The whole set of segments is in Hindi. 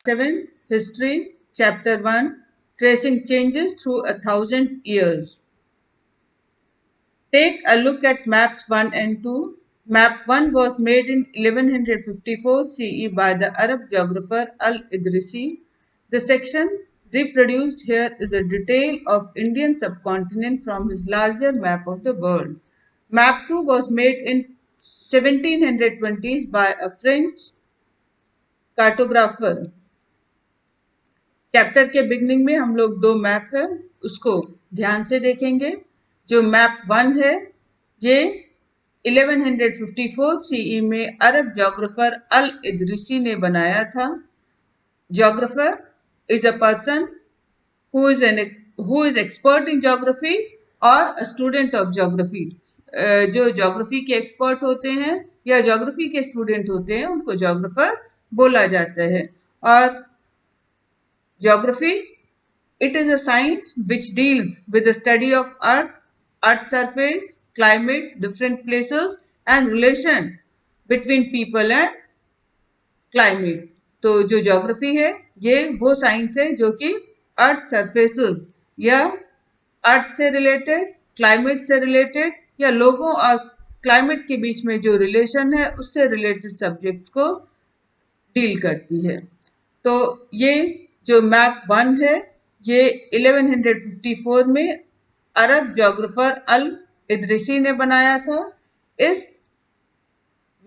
7th History, Chapter 1, Tracing Changes Through 1,000 Years. Take a look at Maps 1 and 2. Map 1 was made in 1154 CE by the Arab geographer Al-Idrisi. The section reproduced here is a detail of Indian subcontinent from his larger map of the world. Map 2 was made in 1720s by a French cartographer. Chapter के बिगनिंग में हम लोग दो मैप है उसको ध्यान से देखेंगे। जो मैप 1 है ये 1154 सीई में अरब जोग्राफर अल इदरिसी ने बनाया था। Geographer is a person who is expert in geography और अ स्टूडेंट ऑफ जोग्राफी। जो जोग्राफी के एक्सपर्ट होते हैं या जोग्राफी के स्टूडेंट होते हैं उनको जोग्राफर बोला जाता है। और Geography, it is a science which deals with the study of Earth's surface, climate, different places and relation between people and climate. तो जो geography है ये वो साइंस है जो कि अर्थ सरफेसेस या अर्थ से रिलेटेड, क्लाइमेट से रिलेटेड या लोगों और क्लाइमेट के बीच में जो रिलेशन है उससे रिलेटेड सब्जेक्ट्स को डील करती है। तो ये जो मैप 1 है ये 1154 में अरब जोग्राफर अल इदरिसी ने बनाया था। इस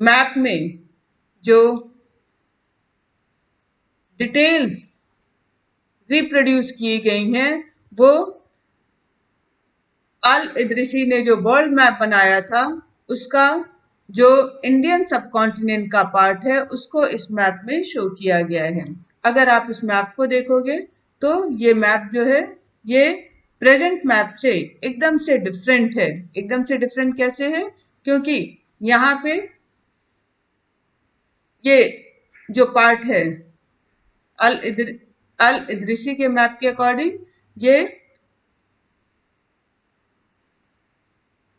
मैप में जो डिटेल्स रिप्रोड्यूस की गई हैं वो अल इदरिसी ने जो वर्ल्ड मैप बनाया था उसका जो इंडियन सबकॉन्टिनेंट का पार्ट है उसको इस मैप में शो किया गया है। अगर आप इस मैप को देखोगे तो ये मैप जो है ये प्रेजेंट मैप से एकदम से डिफरेंट है। एकदम से डिफरेंट कैसे है? क्योंकि यहाँ पे ये जो पार्ट है अल इदरिसी के मैप के अकॉर्डिंग ये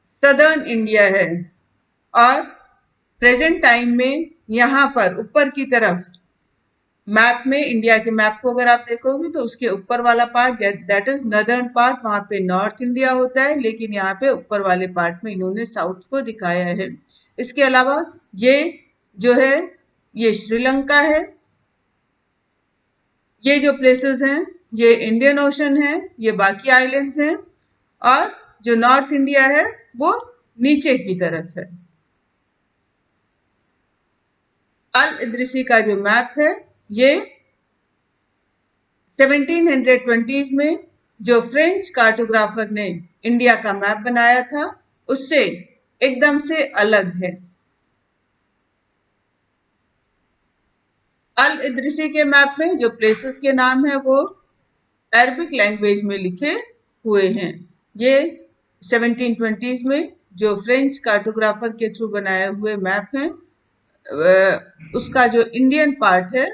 सदर्न इंडिया है और प्रेजेंट टाइम में यहाँ पर ऊपर की तरफ मैप में इंडिया के मैप को अगर आप देखोगे तो उसके ऊपर वाला part that is northern part, वहां पे नॉर्थ इंडिया होता है, लेकिन यहाँ पे ऊपर वाले पार्ट में इन्होंने साउथ को दिखाया है। इसके अलावा ये जो है ये श्रीलंका है, ये जो प्लेसेस हैं ये इंडियन ओशन है, ये बाकी आइलैंड्स हैं और जो नॉर्थ इंडिया है वो नीचे की तरफ है। अल इदरिसी का जो मैप है ये 1720s में जो फ्रेंच कार्टोग्राफर ने इंडिया का मैप बनाया था उससे एकदम से अलग है। अल इदरिसी के मैप में जो प्लेसेस के नाम है वो अरबिक लैंग्वेज में लिखे हुए हैं। ये 1720s में जो फ्रेंच कार्टोग्राफर के थ्रू बनाए हुए मैप हैं उसका जो इंडियन पार्ट है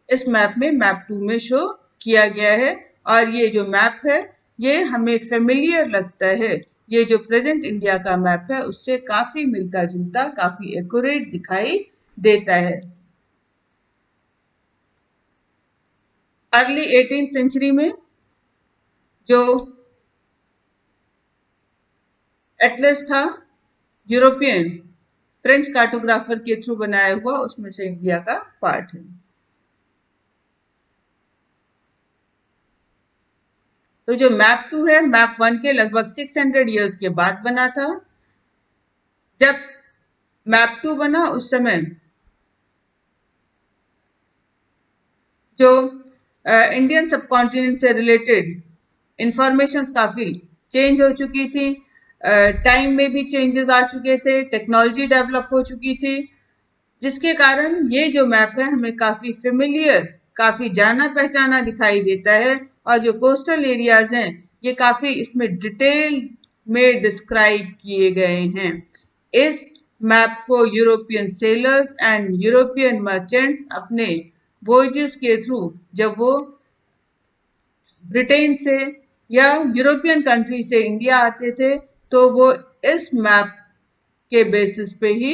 इस मैप में मैप 2 में शो किया गया है। और ये जो मैप है ये हमें फेमिलियर लगता है, ये जो प्रेजेंट इंडिया का मैप है उससे काफी मिलता जुलता, काफी एक्यूरेट दिखाई देता है। अर्ली 18th सेंचुरी में जो एटलस था यूरोपियन फ्रेंच कार्टोग्राफर के थ्रू बनाया हुआ उसमें से इंडिया का पार्ट है। तो जो मैप 2 है मैप 1 के लगभग 600 इयर्स के बाद बना था। जब मैप 2 बना उस समय जो इंडियन सबकॉन्टिनेंट से रिलेटेड इंफॉर्मेशंस काफी चेंज हो चुकी थी, टाइम में भी चेंजेस आ चुके थे, टेक्नोलॉजी डेवलप हो चुकी थी, जिसके कारण ये जो मैप है हमें काफी फेमिलियर, काफी जाना पहचाना दिखाई देता है। और जो कोस्टल एरियाज हैं ये काफी इसमें डिटेल में डिस्क्राइब किए गए हैं। इस मैप को European sellers and European merchants अपने वॉयजेस के थ्रू जब वो ब्रिटेन से या यूरोपियन कंट्री से इंडिया आते थे तो वो इस मैप के बेसिस पे ही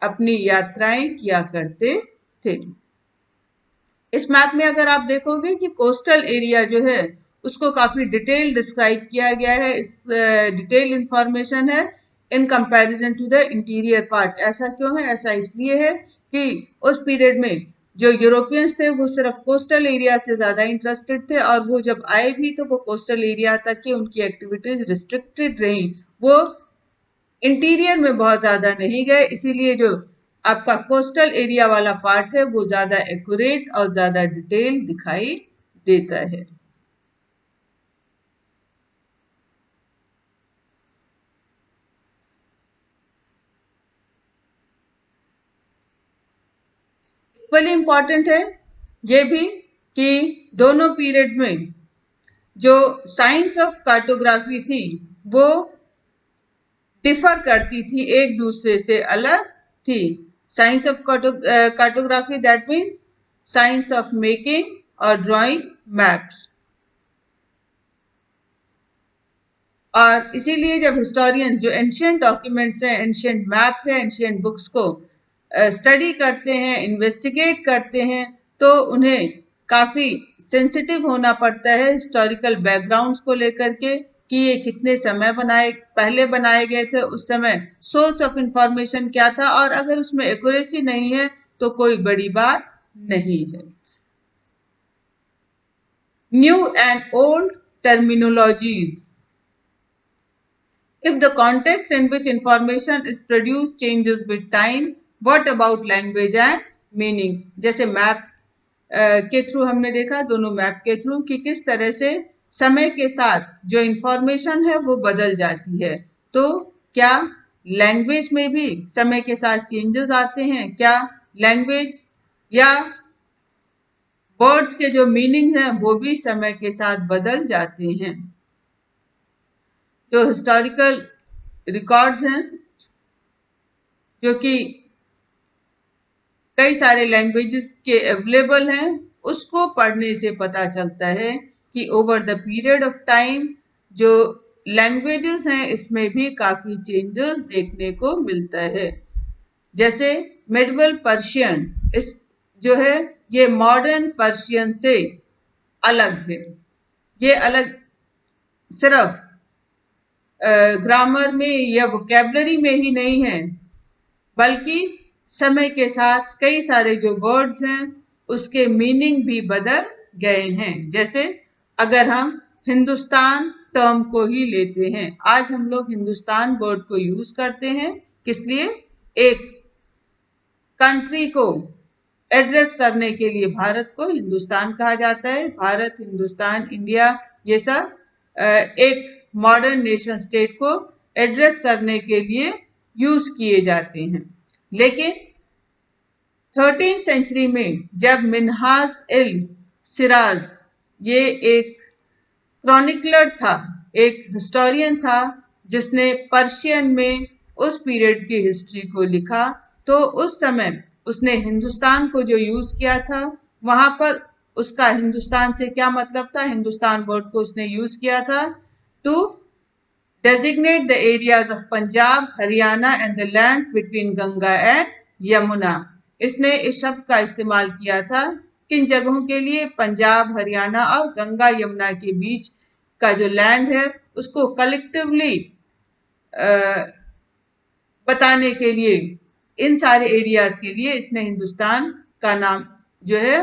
अपनी यात्राएं किया करते थे। इस मैप में अगर आप देखोगे कि कोस्टल एरिया जो है उसको काफी डिटेल डिस्क्राइब किया गया है, इस डिटेल इंफॉर्मेशन है in comparison to the interior part. ऐसा क्यों है? ऐसा इसलिए है कि उस पीरियड में जो यूरोपियंस थे वो सिर्फ कोस्टल एरिया से ज्यादा इंटरेस्टेड थे, और वो जब आए भी तो वो कोस्टल एरिया तक ही उनकी एक्टिविटीज रिस्ट्रिक्टेड रही, वो इंटीरियर में बहुत ज्यादा नहीं गए। इसीलिए जो आपका कोस्टल एरिया वाला पार्ट है वो ज्यादा एक्यूरेट और ज्यादा डिटेल दिखाई देता है। इक्वली इम्पॉर्टेंट है ये भी कि दोनों पीरियड्स में जो साइंस ऑफ कार्टोग्राफी थी वो डिफर करती थी, एक दूसरे से अलग थी। Science of cartography that means science of making और ड्राइंग मैप्स। और इसीलिए जब हिस्टोरियन जो एंशियंट डॉक्यूमेंट्स हैं, एंशियंट मैप है, एंशियंट बुक्स को स्टडी करते हैं, इन्वेस्टिगेट करते हैं, तो उन्हें काफी सेंसिटिव होना पड़ता है हिस्टोरिकल बैकग्राउंड्स को लेकर के कि ये कितने समय पहले बनाए गए थे, उस समय सोर्स ऑफ इंफॉर्मेशन क्या था, और अगर उसमें एक्यूरेसी नहीं है तो कोई बड़ी बात नहीं है। New and old terminologies. If the context in which information is produced changes with time, what about language and meaning? जैसे मैप के थ्रू हमने देखा, दोनों मैप के थ्रू, कि किस तरह से समय के साथ जो इंफॉर्मेशन है वो बदल जाती है। तो क्या लैंग्वेज में भी समय के साथ चेंजेस आते हैं? क्या लैंग्वेज या वर्ड्स के जो मीनिंग हैं वो भी समय के साथ बदल जाते हैं? जो हिस्टोरिकल रिकॉर्ड्स हैं जो कि कई सारे लैंग्वेजेस के अवेलेबल हैं, उसको पढ़ने से पता चलता है कि over the period of time जो लैंग्वेजेस हैं इसमें भी काफी चेंजेस देखने को मिलता है। जैसे मेडिवल पर्शियन इस जो है ये मॉडर्न पर्शियन से अलग है। ये अलग सिर्फ ग्रामर में या वोकैबुलरी में ही नहीं है, बल्कि समय के साथ कई सारे जो वर्ड्स हैं उसके मीनिंग भी बदल गए हैं। जैसे अगर हम हिंदुस्तान टर्म को ही लेते हैं, आज हम लोग हिंदुस्तान वर्ड को यूज करते हैं किस लिए? एक कंट्री को एड्रेस करने के लिए। भारत को हिंदुस्तान कहा जाता है, भारत, हिंदुस्तान, इंडिया, ये सब एक मॉडर्न नेशन स्टेट को एड्रेस करने के लिए यूज किए जाते हैं। लेकिन 13th सेंचुरी में जब मिन्हाज इल सिराज, ये एक क्रॉनिकलर था, एक हिस्टोरियन था जिसने पर्शियन में उस पीरियड की हिस्ट्री को लिखा, तो उस समय उसने हिंदुस्तान को जो यूज किया था, वहां पर उसका हिंदुस्तान से क्या मतलब था? हिंदुस्तान वर्ड को उसने यूज किया था to designate the areas of Punjab, Haryana and the lands between Ganga and Yamuna। इसने इस शब्द का इस्तेमाल किया था किन जगहों के लिए? पंजाब, हरियाणा और गंगा यमुना के बीच का जो लैंड है उसको कलेक्टिवली बताने के लिए, इन सारे एरियाज के लिए इसने हिंदुस्तान का नाम जो है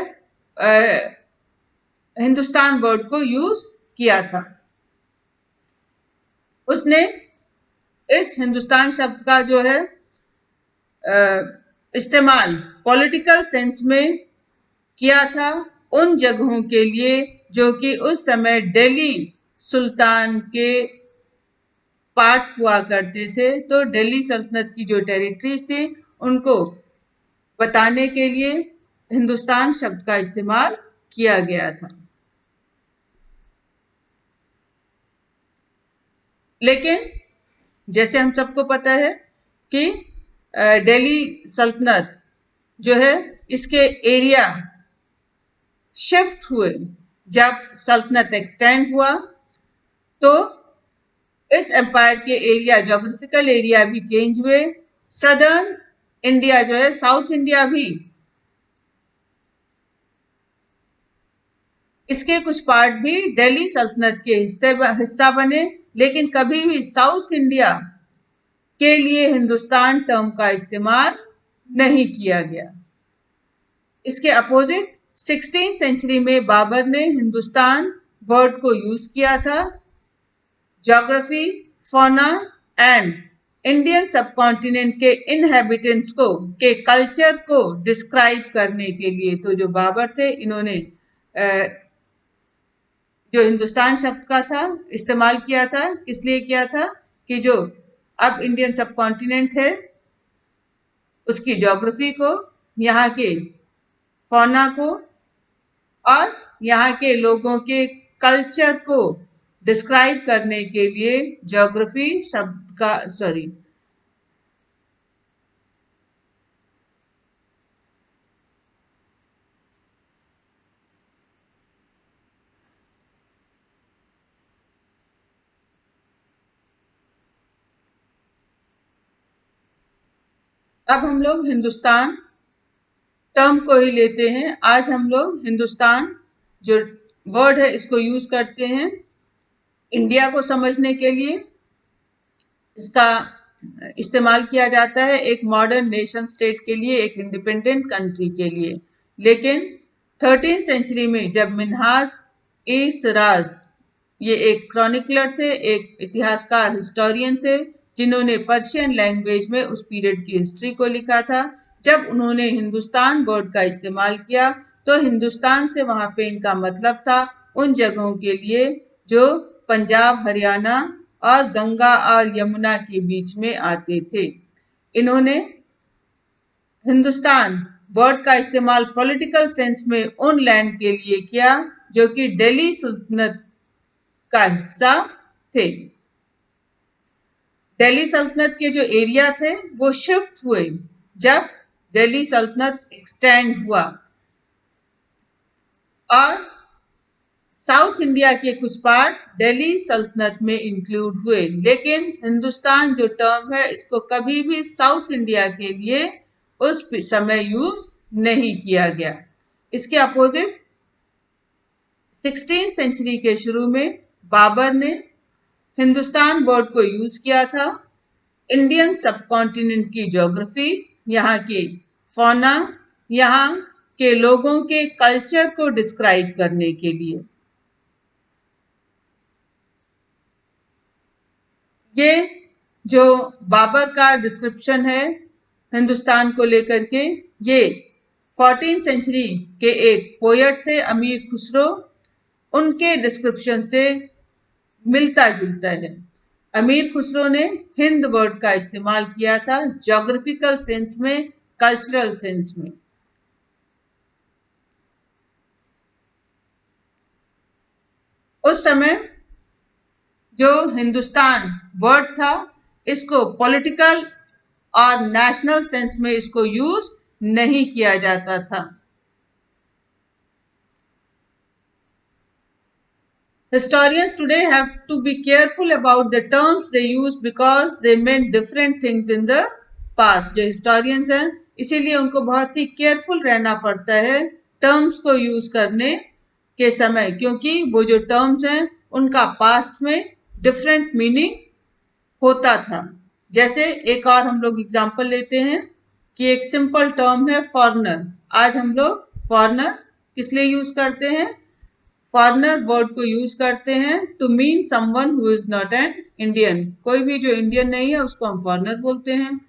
हिंदुस्तान वर्ड को यूज किया था। उसने इस हिंदुस्तान शब्द का जो है इस्तेमाल पॉलिटिकल सेंस में किया था उन जगहों के लिए जो कि उस समय दिल्ली सुल्तान के पार्ट हुआ करते थे। तो दिल्ली सल्तनत की जो टेरिटरीज थी उनको बताने के लिए हिंदुस्तान शब्द का इस्तेमाल किया गया था। लेकिन जैसे हम सबको पता है कि दिल्ली सल्तनत जो है इसके एरिया शिफ्ट हुए, जब सल्तनत एक्सटेंड हुआ तो इस एम्पायर के एरिया, ज्योग्राफिकल एरिया भी चेंज हुए। सदर्न इंडिया जो है, साउथ इंडिया भी इसके कुछ पार्ट भी दिल्ली सल्तनत के हिस्सा बने, लेकिन कभी भी साउथ इंडिया के लिए हिंदुस्तान टर्म का इस्तेमाल नहीं किया गया। इसके अपोजिट 16th सेंचुरी में बाबर ने हिंदुस्तान वर्ड को यूज किया था geography, fauna and Indian subcontinent के इनहेबिटेंट्स को के कल्चर को डिस्क्राइब करने के लिए। तो जो बाबर थे, इन्होंने जो हिंदुस्तान शब्द का था इस्तेमाल किया था, इसलिए किया था कि जो अब इंडियन सबकॉन्टिनेंट है उसकी ज्योग्राफी को, यहाँ के फौना को और यहाँ के लोगों के कल्चर को डिस्क्राइब करने के लिए ज्योग्राफी शब्द का अब हम लोग हिंदुस्तान टर्म को ही लेते हैं। आज हम लोग हिंदुस्तान जो वर्ड है इसको यूज करते हैं इंडिया को समझने के लिए। इसका इस्तेमाल किया जाता है एक मॉडर्न नेशन स्टेट के लिए, एक इंडिपेंडेंट कंट्री के लिए। लेकिन 13th सेंचुरी में जब मिन्हाज ए सिराज, ये एक क्रॉनिकलर थे, एक इतिहासकार, हिस्टोरियन थे, जिन्होंने पर्शियन लैंग्वेज में उस पीरियड की हिस्ट्री को लिखा था। जब उन्होंने हिंदुस्तान वर्ड का इस्तेमाल किया तो हिंदुस्तान से वहां पे इनका मतलब था उन जगहों के लिए जो पंजाब, हरियाणा और गंगा और यमुना के बीच में आते थे। इन्होंने हिंदुस्तान वर्ड का इस्तेमाल पॉलिटिकल सेंस में उन लैंड के लिए किया जो कि दिल्ली सुल्तनत का हिस्सा थे। दिल्ली सल्तनत के जो एरिया थे वो शिफ्ट हुए जब दिल्ली सल्तनत एक्सटेंड हुआ और साउथ इंडिया के कुछ पार्ट दिल्ली सल्तनत में इंक्लूड हुए। लेकिन हिंदुस्तान जो टर्म है इसको कभी भी साउथ इंडिया के लिए उस समय यूज नहीं किया गया। इसके अपोजिट 16th सेंचुरी के शुरू में बाबर ने हिंदुस्तान वर्ड को यूज किया था इंडियन सबकॉन्टिनेंट की ज्योग्राफी, यहाँ के फौना, यहाँ के लोगों के कल्चर को डिस्क्राइब करने के लिए। ये जो बाबर का डिस्क्रिप्शन है हिंदुस्तान को लेकर के, ये 14th सेंचुरी के एक पोएट थे अमीर खुसरो, उनके डिस्क्रिप्शन से मिलता जुलता है। अमीर खुसरो ने हिंद वर्ड का इस्तेमाल किया था ज्योग्राफिकल सेंस में, कल्चरल सेंस में। उस समय जो हिंदुस्तान वर्ड था इसको पॉलिटिकल और नेशनल सेंस में इसको यूज नहीं किया जाता था। Historians today have to be careful about the terms they use because they meant different things in the past. जो historians हैं इसीलिए उनको बहुत ही केयरफुल रहना पड़ता है टर्म्स को यूज करने के समय, क्योंकि वो जो टर्म्स हैं उनका पास्ट में डिफरेंट मीनिंग होता था। जैसे एक और हम लोग एग्जांपल लेते हैं कि एक सिंपल टर्म है फॉरेनर। आज हम लोग फॉरेनर किस लिए यूज करते हैं? फॉरेनर वर्ड को यूज करते हैं to mean someone who is not an Indian. कोई भी जो इंडियन नहीं है उसको हम फॉरेनर बोलते हैं।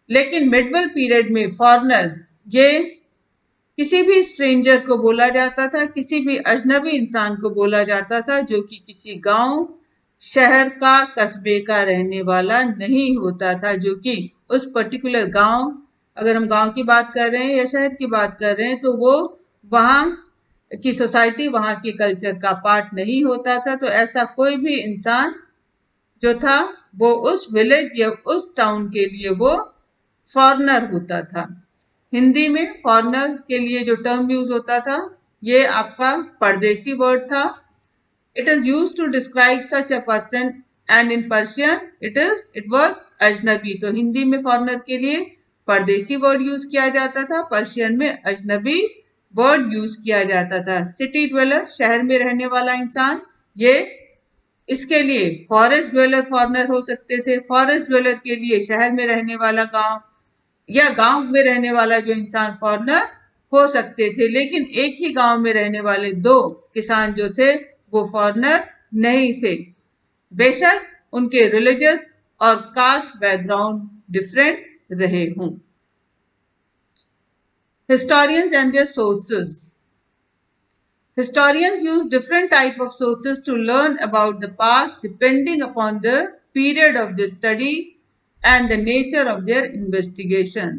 लेकिन मिडवल पीरियड में फॉरेनर ये किसी भी स्ट्रेंजर को बोला जाता था, किसी भी अजनबी इंसान को बोला जाता था जो कि किसी गांव, शहर का, कस्बे का रहने वाला नहीं होता था, जो कि उस पर्टिकुलर गांव, अगर हम गांव की बात कर रहे हैं या शहर की बात कर रहे हैं, तो वो वहां की सोसाइटी, वहां के कल्चर का पार्ट नहीं होता था। तो ऐसा कोई भी इंसान जो था वो उस विलेज या उस टाउन के लिए वो फॉरेनर होता था। हिंदी में फॉरेनर के लिए जो टर्म यूज होता था ये आपका परदेसी वर्ड था। It is use to describe such a person and in Persian it was अजनबी। तो हिंदी में फॉरेनर के लिए परदेसी वर्ड यूज किया जाता था, पर्शियन में अजनबी वर्ड यूज किया जाता था। सिटी ड्वेलर, शहर में रहने वाला इंसान, ये इसके लिए फॉरेस्ट ड्वेलर फॉरनर हो सकते थे। फॉरेस्ट ड्वेलर के लिए शहर में रहने वाला गांव या गांव में रहने वाला जो इंसान फॉरनर हो सकते थे। लेकिन एक ही गांव में रहने वाले दो किसान जो थे वो फॉरनर नहीं थे, बेशक उनके रिलीजियस और कास्ट बैकग्राउंड डिफरेंट रहे हों। Historians and their sources. Historians use different type of sources to learn about the past depending upon the period of their study and the nature of their investigation.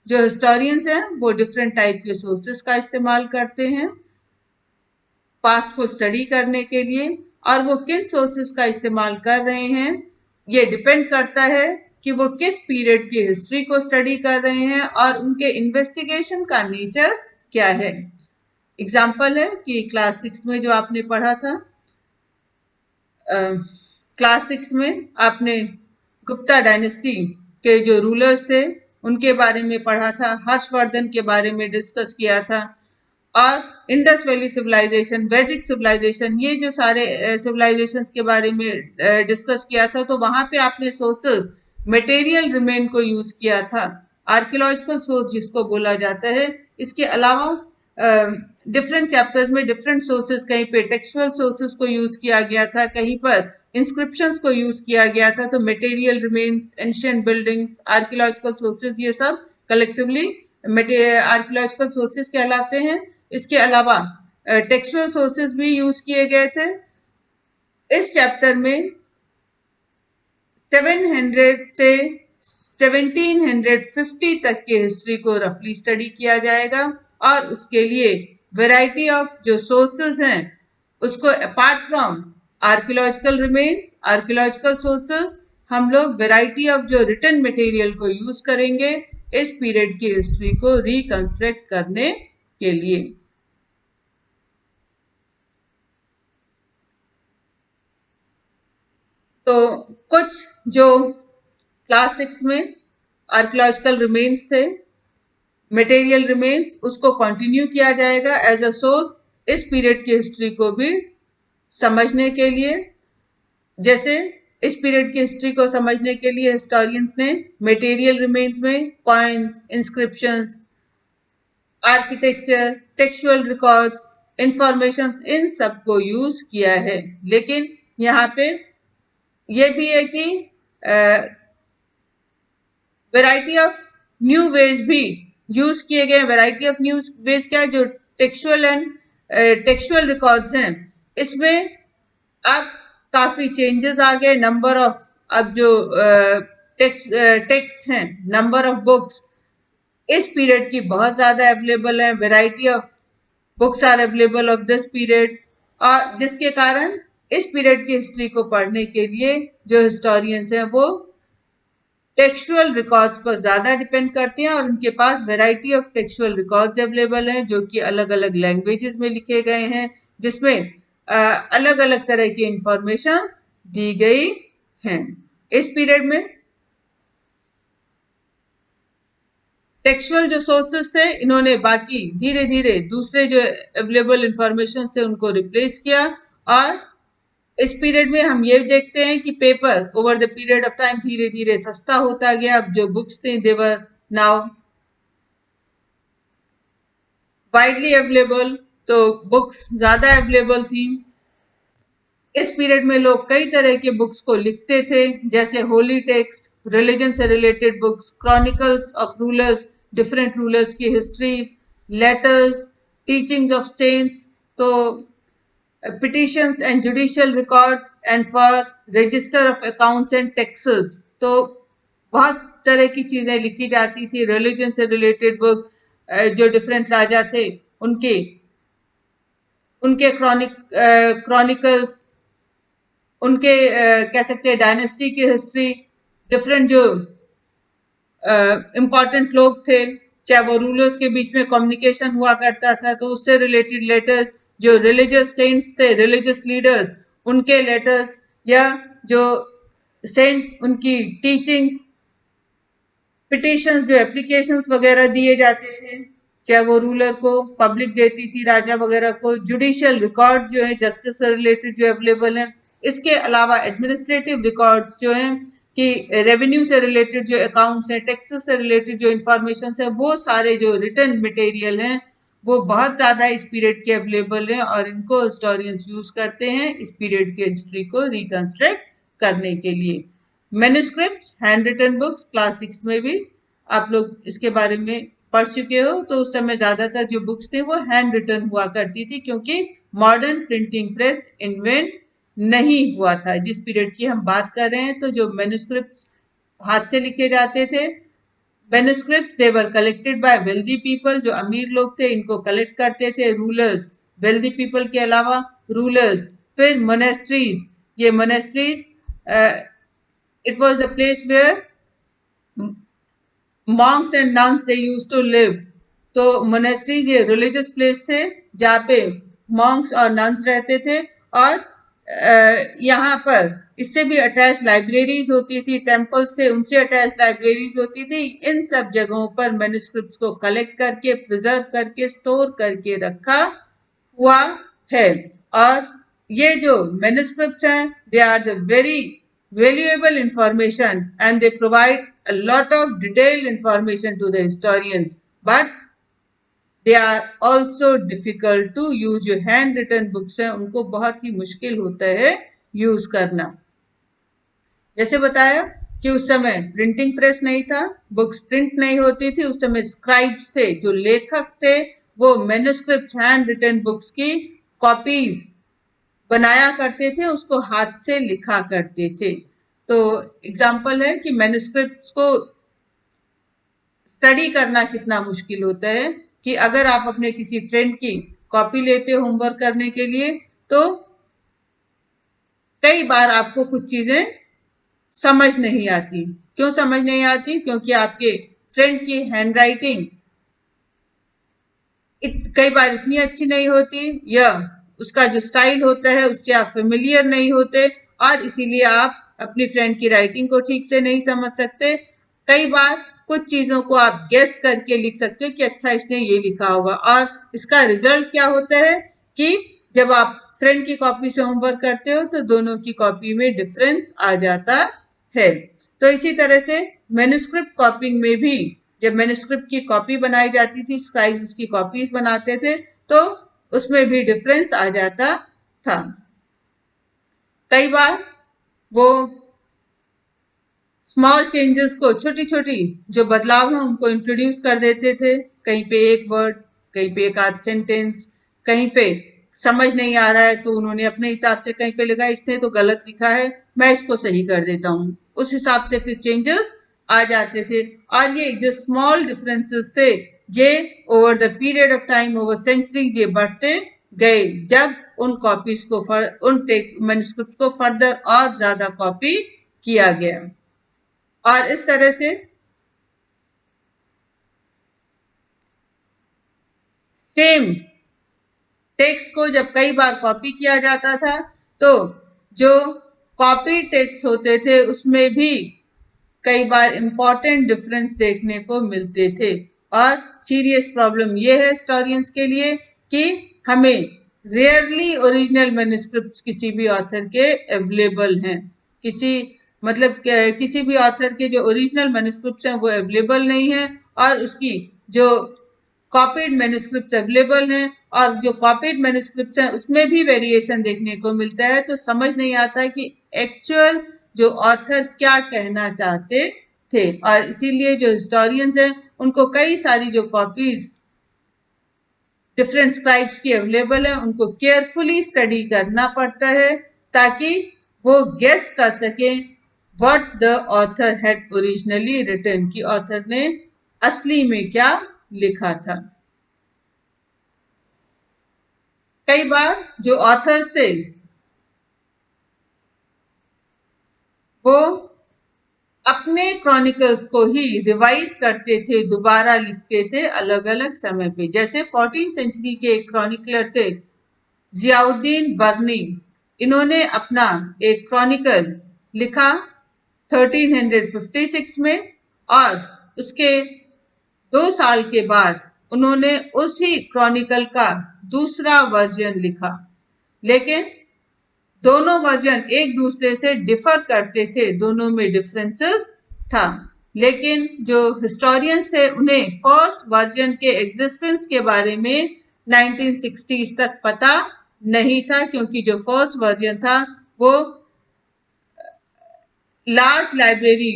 जो historians हैं वो different type के sources का इस्तेमाल करते हैं past को study करने के लिए, और वो किन sources का इस्तेमाल कर रहे हैं ये depend करता है कि वो किस पीरियड की हिस्ट्री को स्टडी कर रहे हैं और उनके इन्वेस्टिगेशन का नेचर क्या है। एग्जाम्पल है कि क्लास 6 में जो आपने पढ़ा था, क्लास 6 में आपने गुप्ता डायनेस्टी के जो रूलर्स थे उनके बारे में पढ़ा था, हर्षवर्धन के बारे में डिस्कस किया था, और इंडस वैली सिविलाइजेशन, वैदिक सिविलाइजेशन, ये जो सारे सिविलाइजेशंस के बारे में डिस्कस किया था। तो वहां पे आपने सोर्सेस मटेरियल रिमेन को यूज किया था, आर्कियोलॉजिकल सोर्स जिसको बोला जाता है। इसके अलावा डिफरेंट चैप्टर्स में डिफरेंट सोर्सेस, कहीं पे टेक्सचुअल सोर्सेस को यूज किया गया था, कहीं पर इंस्क्रिप्शंस को यूज किया गया था। तो material remains, ancient buildings, archaeological sources, ये सब कलेक्टिवली आर्कियोलॉजिकल सोर्सेस कहलाते हैं। इसके अलावा टेक्सचुअल सोर्सेस भी यूज किए गए थे। इस चैप्टर में 700 से 1750 तक के हिस्ट्री को रफली स्टडी किया जाएगा, और उसके लिए वैरायटी ऑफ जो सोर्सेस हैं उसको apart from archaeological remains, archaeological sources, हम लोग वैरायटी ऑफ जो रिटन मटेरियल को यूज करेंगे इस पीरियड की हिस्ट्री को रिकंस्ट्रक्ट करने के लिए। तो कुछ जो क्लास 6 में आर्कियोलॉजिकल रिमेन्स थे, मटेरियल रिमेन्स, उसको कंटिन्यू किया जाएगा एज अ सोर्स इस पीरियड की हिस्ट्री को भी समझने के लिए। जैसे इस पीरियड की हिस्ट्री को समझने के लिए हिस्टोरियंस ने मटेरियल रिमेन्स में coins, inscriptions, architecture, textual records, information, इन सब को यूज किया है। लेकिन यहाँ पे ये भी है कि वैरायटी ऑफ न्यू वेज भी यूज किए गए। वैरायटी ऑफ न्यू वेज क्या है, जो टेक्सचुअल एंड टेक्सचुअल रिकॉर्ड्स हैं इसमें अब काफी चेंजेस आ गए। नंबर ऑफ अब जो टेक्स्ट हैं, नंबर ऑफ बुक्स इस पीरियड की बहुत ज्यादा अवेलेबल है। Variety of books are available of this period, और जिसके कारण इस पीरियड की हिस्ट्री को पढ़ने के लिए जो हिस्टोरियंस हैं वो टेक्सचुअल रिकॉर्ड्स पर ज्यादा डिपेंड करते हैं, और उनके पास variety of textual records available हैं जो कि अलग अलग लैंग्वेजेस में लिखे गए हैं, जिसमें अलग अलग तरह की इंफॉर्मेशंस दी गई हैं। इस पीरियड में टेक्सचुअल जो सोर्सेस थे इन्होंने बाकी धीरे धीरे दूसरे जो अवेलेबल इंफॉर्मेशन थे उनको रिप्लेस किया, और इस पीरियड में हम ये देखते हैं कि paper over the period of time धीरे धीरे सस्ता होता गया। अब जो बुक्स थे देवर नाउ वाइडली अवेलेबल, तो बुक्स ज्यादा अवेलेबल थी। इस पीरियड में लोग कई तरह के बुक्स को लिखते थे, जैसे होली टेक्स्ट, रिलीजन से related books, chronicles of rulers, different rulers की histories, letters, teachings of saints, तो petitions and judicial records, and for register of accounts and taxes। तो बहुत तरह की चीजें लिखी जाती थी। रिलीजन से रिलेटेड बुक, जो डिफरेंट राजा थे उनके उनके क्रॉनिकल्स, उनके कह सकते हैं डायनेस्टी की हिस्ट्री, डिफरेंट जो इम्पोर्टेंट लोग थे, चाहे वो रूलर्स के बीच में कम्युनिकेशन हुआ करता था तो उससे रिलेटेड लेटर्स, जो रिलीजियस सेंट्स थे, रिलीजियस लीडर्स, उनके लेटर्स, या जो सेंट उनकी टीचिंग्स, पिटिशंस, जो एप्लीकेशंस वगैरह दिए जाते थे, चाहे वो रूलर को, पब्लिक देती थी, राजा वगैरह को। जुडिशियल रिकॉर्ड जो है जस्टिस से रिलेटेड जो अवेलेबल है। इसके अलावा एडमिनिस्ट्रेटिव रिकॉर्ड्स जो हैं कि रेवेन्यू से रिलेटेड जो अकाउंट्स हैं, टैक्सेस से रिलेटेड जो इंफॉर्मेशन है, वो सारे जो रिटन मटेरियल हैं वो बहुत ज्यादा इस पीरियड के अवेलेबल हैं और इनको हिस्टोरियंस यूज करते हैं इस पीरियड के हिस्ट्री को रिकंस्ट्रक्ट करने के लिए। Manuscripts, hand written books, class 6 में भी आप लोग इसके बारे में पढ़ चुके हो। तो उस समय ज्यादातर जो बुक्स थे वो हैंड रिटन हुआ करती थी क्योंकि मॉडर्न प्रिंटिंग प्रेस इन्वेंट नहीं हुआ था। जिस पीरियड की हम बात कर रहे हैं, तो जो मैन्युस्क्रिप्ट्स हाथ से लिखे जाते थे, manuscripts they were collected by wealthy people, जो अमीर लोग थे इनको कलेक्ट करते थे रूलर्स। वेल्दी पीपल के अलावा रूलर्स। फिर मोनेस्ट्रीज, ये monasteries it was the place where monks and nuns they used to live. तो मोनेस्ट्रीज ये रिलीजियस प्लेस थे जहाँ पे मॉन्क्स और नन्स रहते थे और यहाँ पर इससे भी अटैच लाइब्रेरीज होती थी, टेम्पल्स थे उनसे अटैच लाइब्रेरीज होती थी। इन सब जगहों पर मैन्युस्क्रिप्ट्स को कलेक्ट करके, प्रिजर्व करके, स्टोर करके रखा हुआ है। और ये जो मैन्युस्क्रिप्ट्स हैं, they are the very valuable information and they provide a lot of detailed information to the historians, but they are also difficult to use। जो हैंड रिटन बुक्स हैं उनको बहुत ही मुश्किल होता है यूज करना। जैसे बताया कि उस समय प्रिंटिंग प्रेस नहीं था, बुक्स प्रिंट नहीं होती थी, उस समय स्क्राइब्स थे, जो लेखक थे वो मैन्युस्क्रिप्ट्स, हैंड रिटन बुक्स की कॉपीज बनाया करते थे, उसको हाथ से लिखा करते थे। तो एग्जाम्पल है कि मैन्युस्क्रिप्ट्स को स्टडी करना कितना मुश्किल होता है कि अगर आप अपने किसी फ्रेंड की कॉपी लेते हो होमवर्क करने के लिए, तो कई बार आपको कुछ चीजें समझ नहीं आती। क्यों समझ नहीं आती? क्योंकि आपके फ्रेंड की हैंडराइटिंग कई बार इतनी अच्छी नहीं होती, या उसका जो स्टाइल होता है उससे आप फेमिलियर नहीं होते और इसीलिए आप अपनी फ्रेंड की राइटिंग को ठीक से नहीं समझ सकते। कई बार कुछ चीजों को आप गेस करके लिख सकते हो कि अच्छा इसने ये लिखा होगा, और इसका रिजल्ट क्या होता है कि जब आप फ्रेंड की कॉपी से होमवर्क करते हो तो दोनों की कॉपी में डिफरेंस आ जाता है। तो इसी तरह से मैन्युस्क्रिप्ट कॉपिंग में भी जब मैन्युस्क्रिप्ट की कॉपी बनाई जाती थी, स्क्राइब उसकी कॉपीज बनाते थे, तो उसमें भी डिफरेंस आ जाता था। कई बार वो स्मॉल चेंजेस को, छोटी छोटी जो बदलाव हैं उनको इंट्रोड्यूस कर देते थे। कहीं पे एक वर्ड, कहीं पे एक आध सेंटेंस, कहीं पे समझ नहीं आ रहा है तो उन्होंने अपने हिसाब से कहीं पे लिखा, इसने तो गलत लिखा है मैं इसको सही कर देता हूँ, उस हिसाब से फिर चेंजेस आ जाते थे। और ये जो स्मॉल डिफरेंसेस थे ये over the period of time, over centuries, ये बढ़ते गए जब उन कॉपीज को उन मैन्युस्क्रिप्ट को फर्दर और ज्यादा कॉपी किया गया। और इस तरह से सेम टेक्स्ट को जब कई बार कॉपी किया जाता था तो जो कॉपी टेक्स्ट होते थे उसमें भी कई बार इंपॉर्टेंट डिफरेंस देखने को मिलते थे। और सीरियस प्रॉब्लम यह है हिस्टोरियंस के लिए कि हमें रेयरली ओरिजिनल मैन्युस्क्रिप्ट्स किसी भी ऑथर के अवेलेबल हैं। किसी भी ऑथर के जो ओरिजिनल मैन्युस्क्रिप्ट्स हैं वो अवेलेबल नहीं है, और उसकी जो कॉपीड मैन्युस्क्रिप्ट्स अवेलेबल हैं, और जो कॉपीड मैन्युस्क्रिप्ट्स हैं उसमें भी वेरिएशन देखने को मिलता है। तो समझ नहीं आता कि एक्चुअल जो ऑथर क्या कहना चाहते थे, और इसीलिए जो हिस्टोरियंस हैं उनको कई सारी जो कॉपीज डिफरेंट स्क्राइब्स की अवेलेबल है उनको केयरफुली स्टडी करना पड़ता है ताकि वो गेस कर सकें what the author had originally written, कि ऑथर ने असली में क्या लिखा था। कई बार जो ऑथर्स थे वो अपने क्रॉनिकल्स को ही रिवाइज करते थे, दोबारा लिखते थे अलग अलग समय पे। जैसे 14th सेंचुरी के एक क्रॉनिकलर थे जियाउद्दीन बर्नी, इन्होंने अपना एक क्रॉनिकल लिखा 1356 में, और उसके 2 साल के बाद उन्होंने उसी क्रॉनिकल का दूसरा वर्जन लिखा, लेकिन दोनों वर्जन एक दूसरे से डिफर करते थे, दोनों में डिफरेंसेस था। लेकिन जो हिस्टोरियंस थे उन्हें फर्स्ट वर्जन के एग्जिस्टेंस के बारे में 1960s तक पता नहीं था, क्योंकि जो फर्स्ट वर्जन था वो लार्ज लाइब्रेरी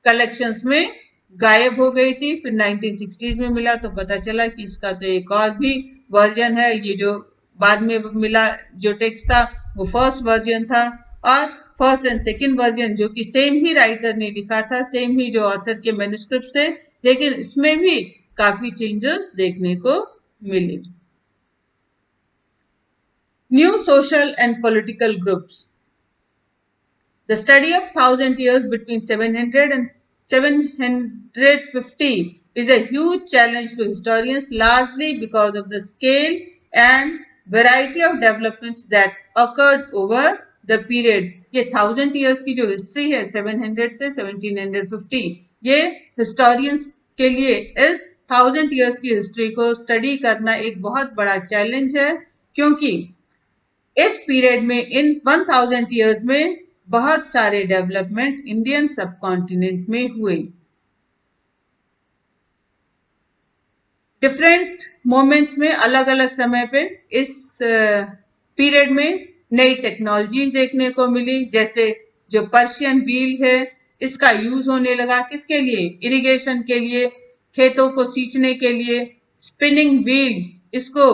कलेक्शंस में गायब हो गई थी। फिर 1960s में मिला तो पता चला कि इसका तो एक और भी वर्जन है। ये जो बाद में मिला जो टेक्स्ट था वो फर्स्ट वर्जन था, और फर्स्ट एंड सेकंड वर्जन जो कि सेम ही राइटर ने लिखा था, सेम ही जो ऑथर के मैन्युस्क्रिप्ट थे, लेकिन इसमें भी काफी चेंजेस देखने को मिले। New social and political groups. The study of 1000 years between 700 and 750 is a huge challenge to historians, largely because of the scale and variety of developments that occurred over the period. ये 1000 years की जो हिस्ट्री है 700 से 1750, ये हिस्टोरियंस के लिए इस 1000 years की हिस्ट्री को स्टडी करना एक बहुत बड़ा चैलेंज है, क्योंकि इस पीरियड में, इन 1000 years में बहुत सारे डेवलपमेंट इंडियन सब कॉन्टिनेंट में हुए। डिफरेंट मोमेंट्स में, अलग अलग समय पे इस पीरियड में नई टेक्नोलॉजीज देखने को मिली, जैसे जो पर्शियन व्हील है इसका यूज होने लगा, किसके लिए? इरिगेशन के लिए, खेतों को सींचने के लिए। स्पिनिंग व्हील, इसको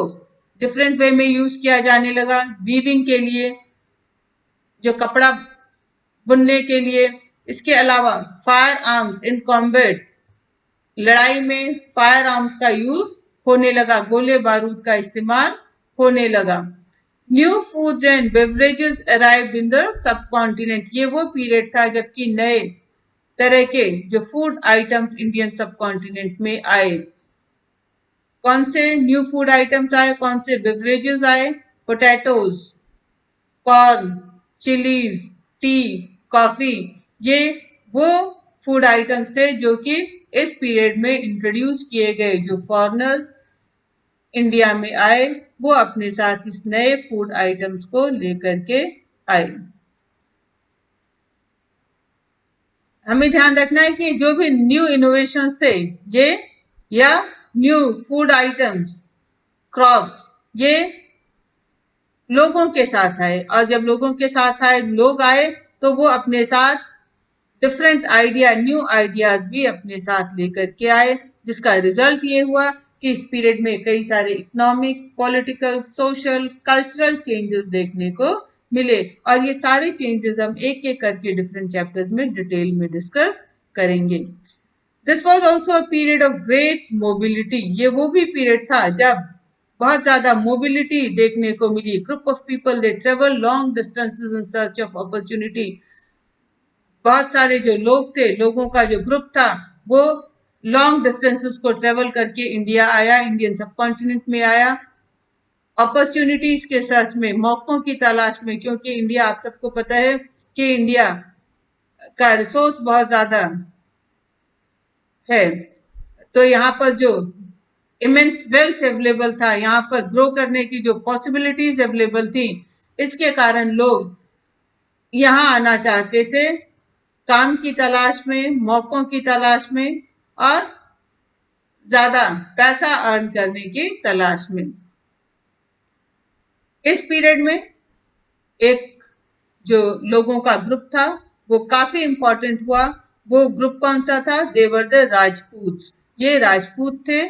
डिफरेंट वे में यूज किया जाने लगा, वीविंग के लिए, जो कपड़ा बुनने के लिए। इसके अलावा फायर आर्म्स इन कॉम्बैट, लड़ाई में फायर आर्म्स का यूज होने लगा, गोले बारूद का इस्तेमाल होने लगा। New foods and beverages arrived in the sub continent. ये वो पीरियड था जबकि नए तरह के जो फूड आइटम्स इंडियन सब कॉन्टिनेंट में आए। कौन से न्यू फूड आइटम्स आए, कौन से बेवरेजेस आए? Potatoes, corn, chillies, T, coffee, ये वो फूड आइटम्स थे जो कि इस पीरियड में इंट्रोड्यूस किए गए। जो फॉरेनर्स इंडिया में आए वो अपने साथ इस नए फूड आइटम्स को लेकर के आए। हमें ध्यान रखना है कि जो भी न्यू इनोवेशंस थे ये, या न्यू फूड आइटम्स, क्रॉप्स, ये लोगों के साथ आए, और जब लोगों के साथ आए, लोग आए, तो वो अपने साथ डिफरेंट आइडिया, न्यू आइडियाज भी अपने साथ लेकर के आए, जिसका रिजल्ट ये हुआ कि इस पीरियड में कई सारे economic, political, social, cultural changes देखने को मिले। और ये सारे चेंजेस हम एक एक करके डिफरेंट चैप्टर्स में डिटेल में डिस्कस करेंगे। This was also a period of great mobility. ये वो भी पीरियड था जब बहुत ज्यादा मोबिलिटी देखने को मिली। Group of people, they travel long distances in search of opportunity. बहुत सारे जो लोग थे, लोगों का जो ग्रुप था, वो लॉन्ग डिस्टेंसेस को ट्रेवल करके इंडिया आया, इंडियन सब कॉन्टिनेंट में आया, अपॉर्चुनिटीज के सर्च में, मौकों की तलाश में, क्योंकि इंडिया, आप सबको पता है कि इंडिया का रिसोर्स बहुत ज्यादा है, तो यहाँ पर जो इमेंस वेल्थ अवेलेबल था, यहाँ पर ग्रो करने की जो पॉसिबिलिटीज अवेलेबल थी, इसके कारण लोग यहाँ आना चाहते थे, काम की तलाश में, मौकों की तलाश में, और ज्यादा पैसा अर्न करने की तलाश में। इस पीरियड में एक जो लोगों का ग्रुप था वो काफी इंपॉर्टेंट हुआ। वो ग्रुप कौन सा था? देवर द राजपूत। ये राजपूत थे।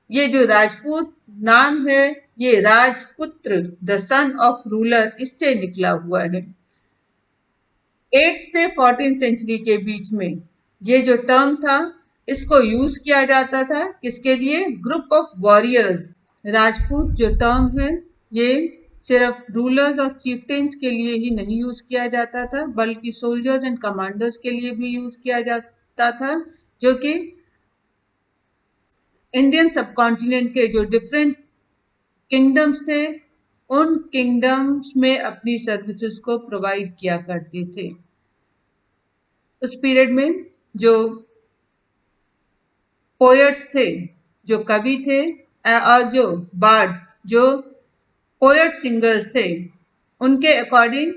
ये जो राजपूत नाम है, ये राजपुत्र, द सन ऑफ रूलर, इससे निकला हुआ है। 8th से 14th सेंचुरी के बीच में ये जो टर्म था, इसको यूज किया जाता था किसके लिए? Group of warriors. राजपूत जो टर्म है ये सिर्फ रूलर्स और चीफटेन्स के लिए ही नहीं यूज किया जाता था, बल्कि सोल्जर्स एंड कमांडर्स के लिए भी यूज किया जाता था, जो कि इंडियन सब कॉन्टिनेंट के जो डिफरेंट किंगडम्स थे, उन किंगडम्स में अपनी सर्विसेज को प्रोवाइड किया करते थे। उस पीरियड में जो पोएट्स थे, जो कवि थे और जो बार्ड्स, जो पोएट सिंगर्स थे, उनके अकॉर्डिंग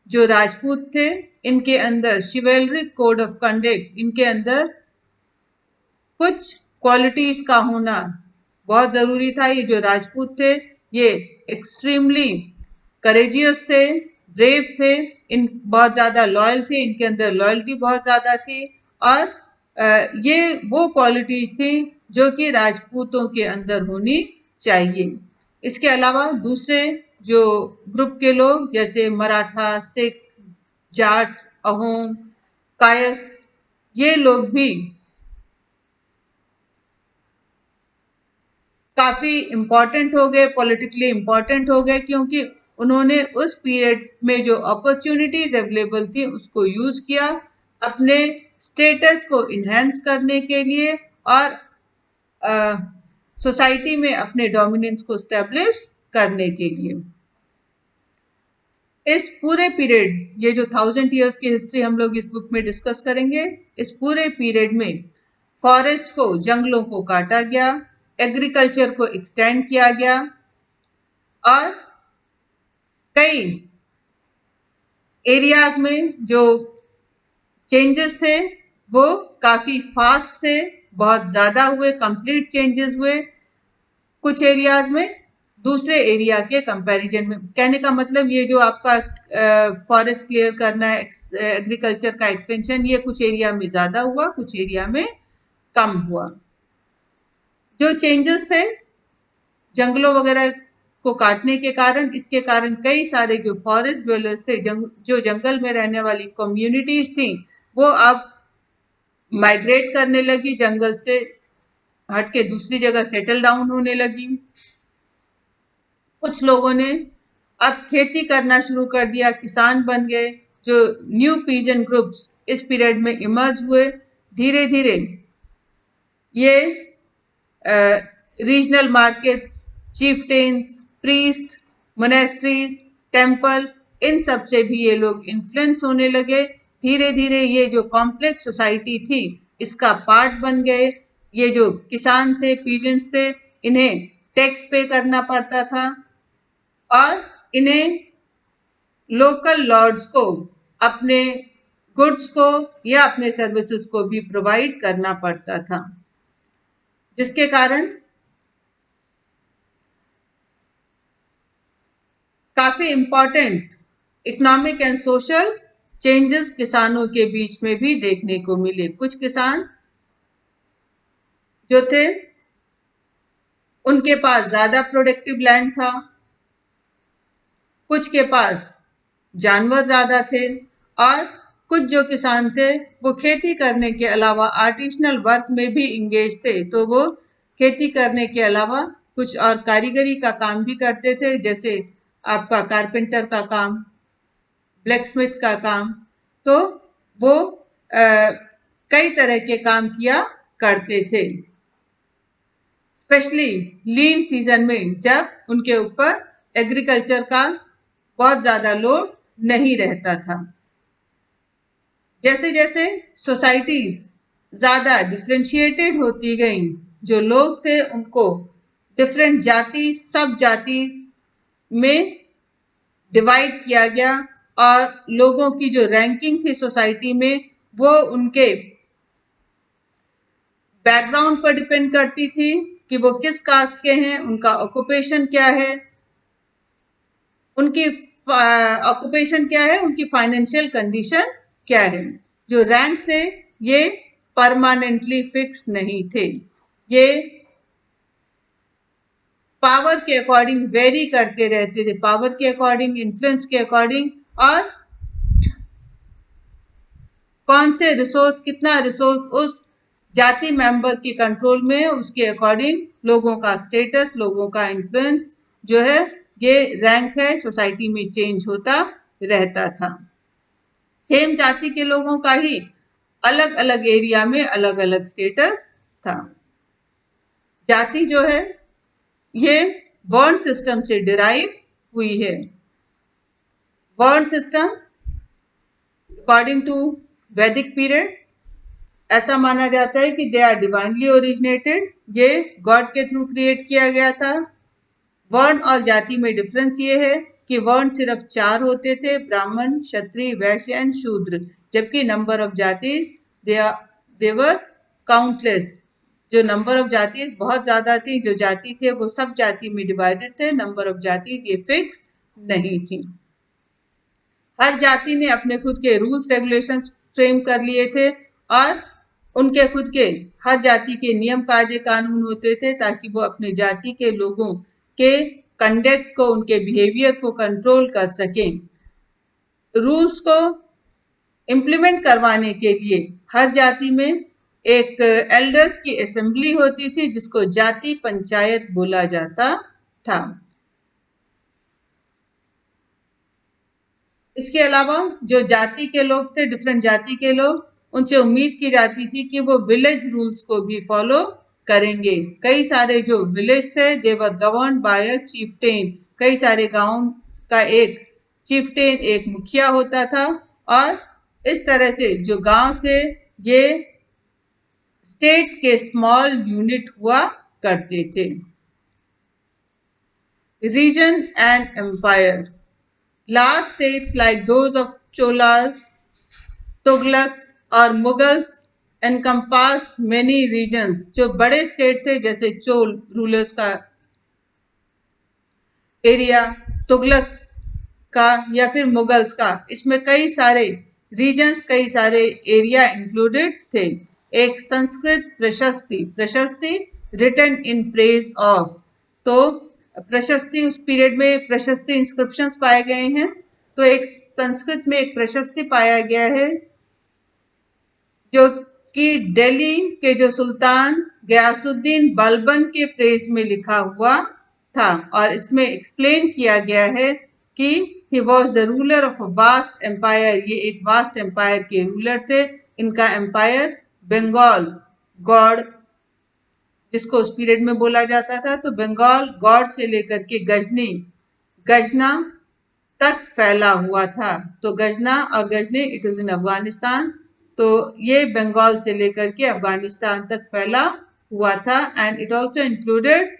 जो राजपूत थे, इनके अंदर शिवेलरिक कोड ऑफ कंडक्ट, इनके अंदर कुछ क्वालिटीज का होना बहुत जरूरी था। ये जो राजपूत थे, ये एक्सट्रीमली करेजियस थे, ब्रेव थे, इन बहुत ज्यादा लॉयल थे, इनके अंदर लॉयल्टी बहुत ज्यादा थी, और ये वो क्वालिटीज थी जो कि राजपूतों के अंदर होनी चाहिए। इसके अलावा दूसरे जो ग्रुप के लोग जैसे मराठा, सिख, जाट, अहोम, कायस्थ, ये लोग भी काफी इम्पोर्टेंट हो गए, पॉलिटिकली इम्पोर्टेंट हो गए, क्योंकि उन्होंने उस पीरियड में जो अपॉर्चुनिटीज अवेलेबल थी उसको यूज किया अपने स्टेटस को इन्हेंस करने के लिए और सोसाइटी में अपने डोमिनेंस को स्टैब्लिश करने के लिए। इस पूरे पीरियड, ये जो 1000 ईयर्स की हिस्ट्री हम लोग इस बुक में डिस्कस करेंगे, इस पूरे पीरियड में फॉरेस्ट को, जंगलों को काटा गया, एग्रीकल्चर को एक्सटेंड किया गया, और कई एरियाज में जो चेंजेस थे वो काफी फास्ट थे, बहुत ज्यादा हुए, कंप्लीट चेंजेस हुए। कुछ एरियाज में दूसरे एरिया के कंपैरिजन में, कहने का मतलब ये जो आपका फॉरेस्ट क्लियर करना है, एग्रीकल्चर का एक्सटेंशन, ये कुछ एरिया में ज्यादा हुआ, कुछ एरिया में कम हुआ। जो चेंजेस थे जंगलों वगैरह को काटने के कारण, इसके कारण कई सारे जो फॉरेस्ट ड्वेलर्स थे, जो जंगल में रहने वाली कम्युनिटीज थी, वो अब माइग्रेट करने लगी, जंगल से हट के दूसरी जगह सेटल डाउन होने लगी। कुछ लोगों ने अब खेती करना शुरू कर दिया, किसान बन गए। जो न्यू पीजन ग्रुप्स इस पीरियड में इमर्ज हुए, धीरे धीरे ये regional markets, chieftains, priest, monasteries, temple, इन सब से भी ये लोग इन्फ्लुएंस होने लगे। धीरे धीरे ये जो कॉम्प्लेक्स सोसाइटी थी इसका पार्ट बन गए। ये जो किसान थे, पीजेंट्स थे, इन्हें टैक्स पे करना पड़ता था और इन्हें लोकल लॉर्ड्स को अपने गुड्स को या अपने सर्विसेज को भी प्रोवाइड करना पड़ता था, जिसके कारण काफी important economic and social changes किसानों के बीच में भी देखने को मिले। कुछ किसान जो थे उनके पास ज्यादा प्रोडक्टिव लैंड था, कुछ के पास जानवर ज्यादा थे, और कुछ जो किसान थे वो खेती करने के अलावा आर्टिसनल वर्क में भी इंगेज थे। तो वो खेती करने के अलावा कुछ और कारीगरी का काम भी करते थे, जैसे आपका कारपेंटर का काम, ब्लैकस्मिथ का काम। तो वो कई तरह के काम किया करते थे, स्पेशली लीन सीजन में, जब उनके ऊपर एग्रीकल्चर का बहुत ज्यादा लोड नहीं रहता था। जैसे जैसे सोसाइटीज ज्यादा डिफ्रेंशिएटेड होती गईं, जो लोग थे उनको डिफरेंट जाति, सब जाति में डिवाइड किया गया, और लोगों की जो रैंकिंग थी सोसाइटी में वो उनके बैकग्राउंड पर डिपेंड करती थी कि वो किस कास्ट के हैं, उनका ऑक्यूपेशन क्या है, उनकी ऑक्यूपेशन क्या है, उनकी फाइनेंशियल कंडीशन क्या है। जो रैंक थे ये परमानेंटली फिक्स नहीं थे, ये पावर के अकॉर्डिंग वेरी करते रहते थे, पावर के अकॉर्डिंग, इन्फ्लुएंस के अकॉर्डिंग, और कौन से रिसोर्स, कितना रिसोर्स उस जाति मेंबर की कंट्रोल में है, उसके अकॉर्डिंग लोगों का स्टेटस, लोगों का इन्फ्लुएंस जो है, ये रैंक है, सोसाइटी में चेंज होता रहता था। सेम जाति के लोगों का ही अलग अलग एरिया में अलग अलग स्टेटस था। जाति जो है ये वर्ण सिस्टम से डिराइव हुई है। वर्ण सिस्टम अकॉर्डिंग टू वैदिक पीरियड, ऐसा माना जाता है कि दे आर डिवाइनली ओरिजिनेटेड, ये गॉड के थ्रू क्रिएट किया गया था। वर्ण और जाति में डिफरेंस ये है कि वर्ण सिर्फ 4 होते थे, ब्राह्मण, क्षत्रिय, वैश्य एंड शूद्र, जबकि number of jatis they were countless. जो नंबर ऑफ जाति बहुत ज्यादा थी, जो जाति थे वो सब जाति में डिवाइडेड थे, नंबर ऑफ जाति ये फिक्स नहीं थी। हर जाति ने अपने खुद के रूल्स रेगुलेशंस फ्रेम कर लिए थे और उनके खुद के हर जाति के नियम कायदे कानून होते थे ताकि वो अपने जाति के लोगों के कंडक्ट को, उनके बिहेवियर को कंट्रोल कर सकें। रूल्स को इम्प्लीमेंट करवाने के लिए हर जाति में एक एल्डर्स की असेंबली होती थी जिसको जाति पंचायत बोला जाता था। इसके अलावा जो जाति के लोग थे, डिफरेंट जाति के लोग, उनसे उम्मीद की जाती थी कि वो विलेज रूल्स को भी फॉलो करेंगे। कई सारे जो विलेज थे they were governed bye a Chieftain. कई सारे गांव का एक चीफटेन, एक मुखिया होता था और इस तरह से जो गांव थे ये स्टेट के स्मॉल यूनिट हुआ करते थे। Region and empire. Large states like those of Cholas, Tughlaqs और मुगल्स encompassed many regions। जो बड़े स्टेट थे जैसे चोल रूलर्स का एरिया, तुगलक्स का या फिर मुगल्स का, इसमें कई सारे रीजन्स, कई सारे एरिया इंक्लूडेड थे। एक संस्कृत प्रशस्ति रिटन इन प्रेज ऑफ। तो प्रशस्ति, उस पीरियड में प्रशस्ति इंस्क्रिप्शंस पाए गए हैं, तो एक संस्कृत में एक प्रशस्ति पाया गया है जो कि दिल्ली के जो सुल्तान गयासुद्दीन बलबन के प्रेज में लिखा हुआ था और इसमें एक्सप्लेन किया गया है कि he was the ruler of a vast empire. ये एक वास्ट एम्पायर के रूलर थे। इनका एम्पायर बंगाल गॉड, जिसको उस पीरियड में बोला जाता था, तो बंगाल गॉड से लेकर के गजना तक फैला हुआ था। तो गजना और Ghazni it is in Afghanistan. तो ये बंगाल से लेकर के अफगानिस्तान तक फैला हुआ था and it also included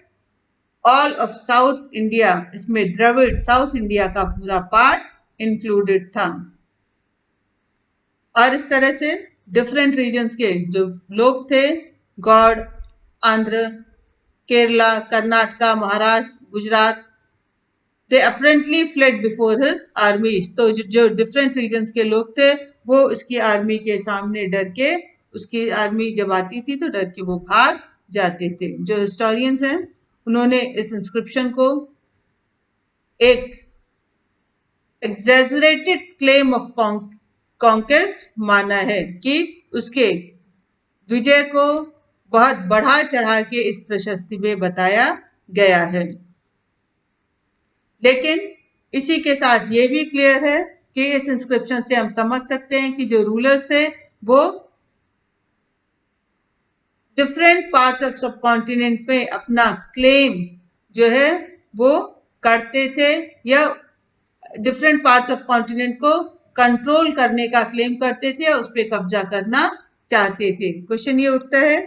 all of south India. इसमें द्रविड़, साउथ इंडिया का पूरा पार्ट इंक्लूडेड था। और इस तरह से डिफरेंट रीजन्स के जो लोग थे, Gaud, Andhra, Kerala, Karnataka, Maharashtra, Gujarat, they apparently fled before his armies. तो जो डिफरेंट रीजन्स के लोग थे वो उसकी आर्मी के सामने डर के, उसकी आर्मी जब आती थी तो डर के वो भाग जाते थे। जो हिस्टोरियंस हैं उन्होंने इस इंस्क्रिप्शन को एक एग्जैजरेटेड क्लेम ऑफ कॉन्केस्ट माना है कि उसके विजय को बहुत बढ़ा चढ़ा के इस प्रशस्ति में बताया गया है। लेकिन इसी के साथ ये भी क्लियर है कि इस इंस्क्रिप्शन से हम समझ सकते हैं कि जो रूलर्स थे वो डिफरेंट पार्ट्स ऑफ सब कॉन्टिनेंट में अपना क्लेम जो है वो करते थे या डिफरेंट पार्ट्स ऑफ कॉन्टिनेंट को कंट्रोल करने का क्लेम करते थे और उस पर कब्जा करना चाहते थे। क्वेश्चन ये उठता है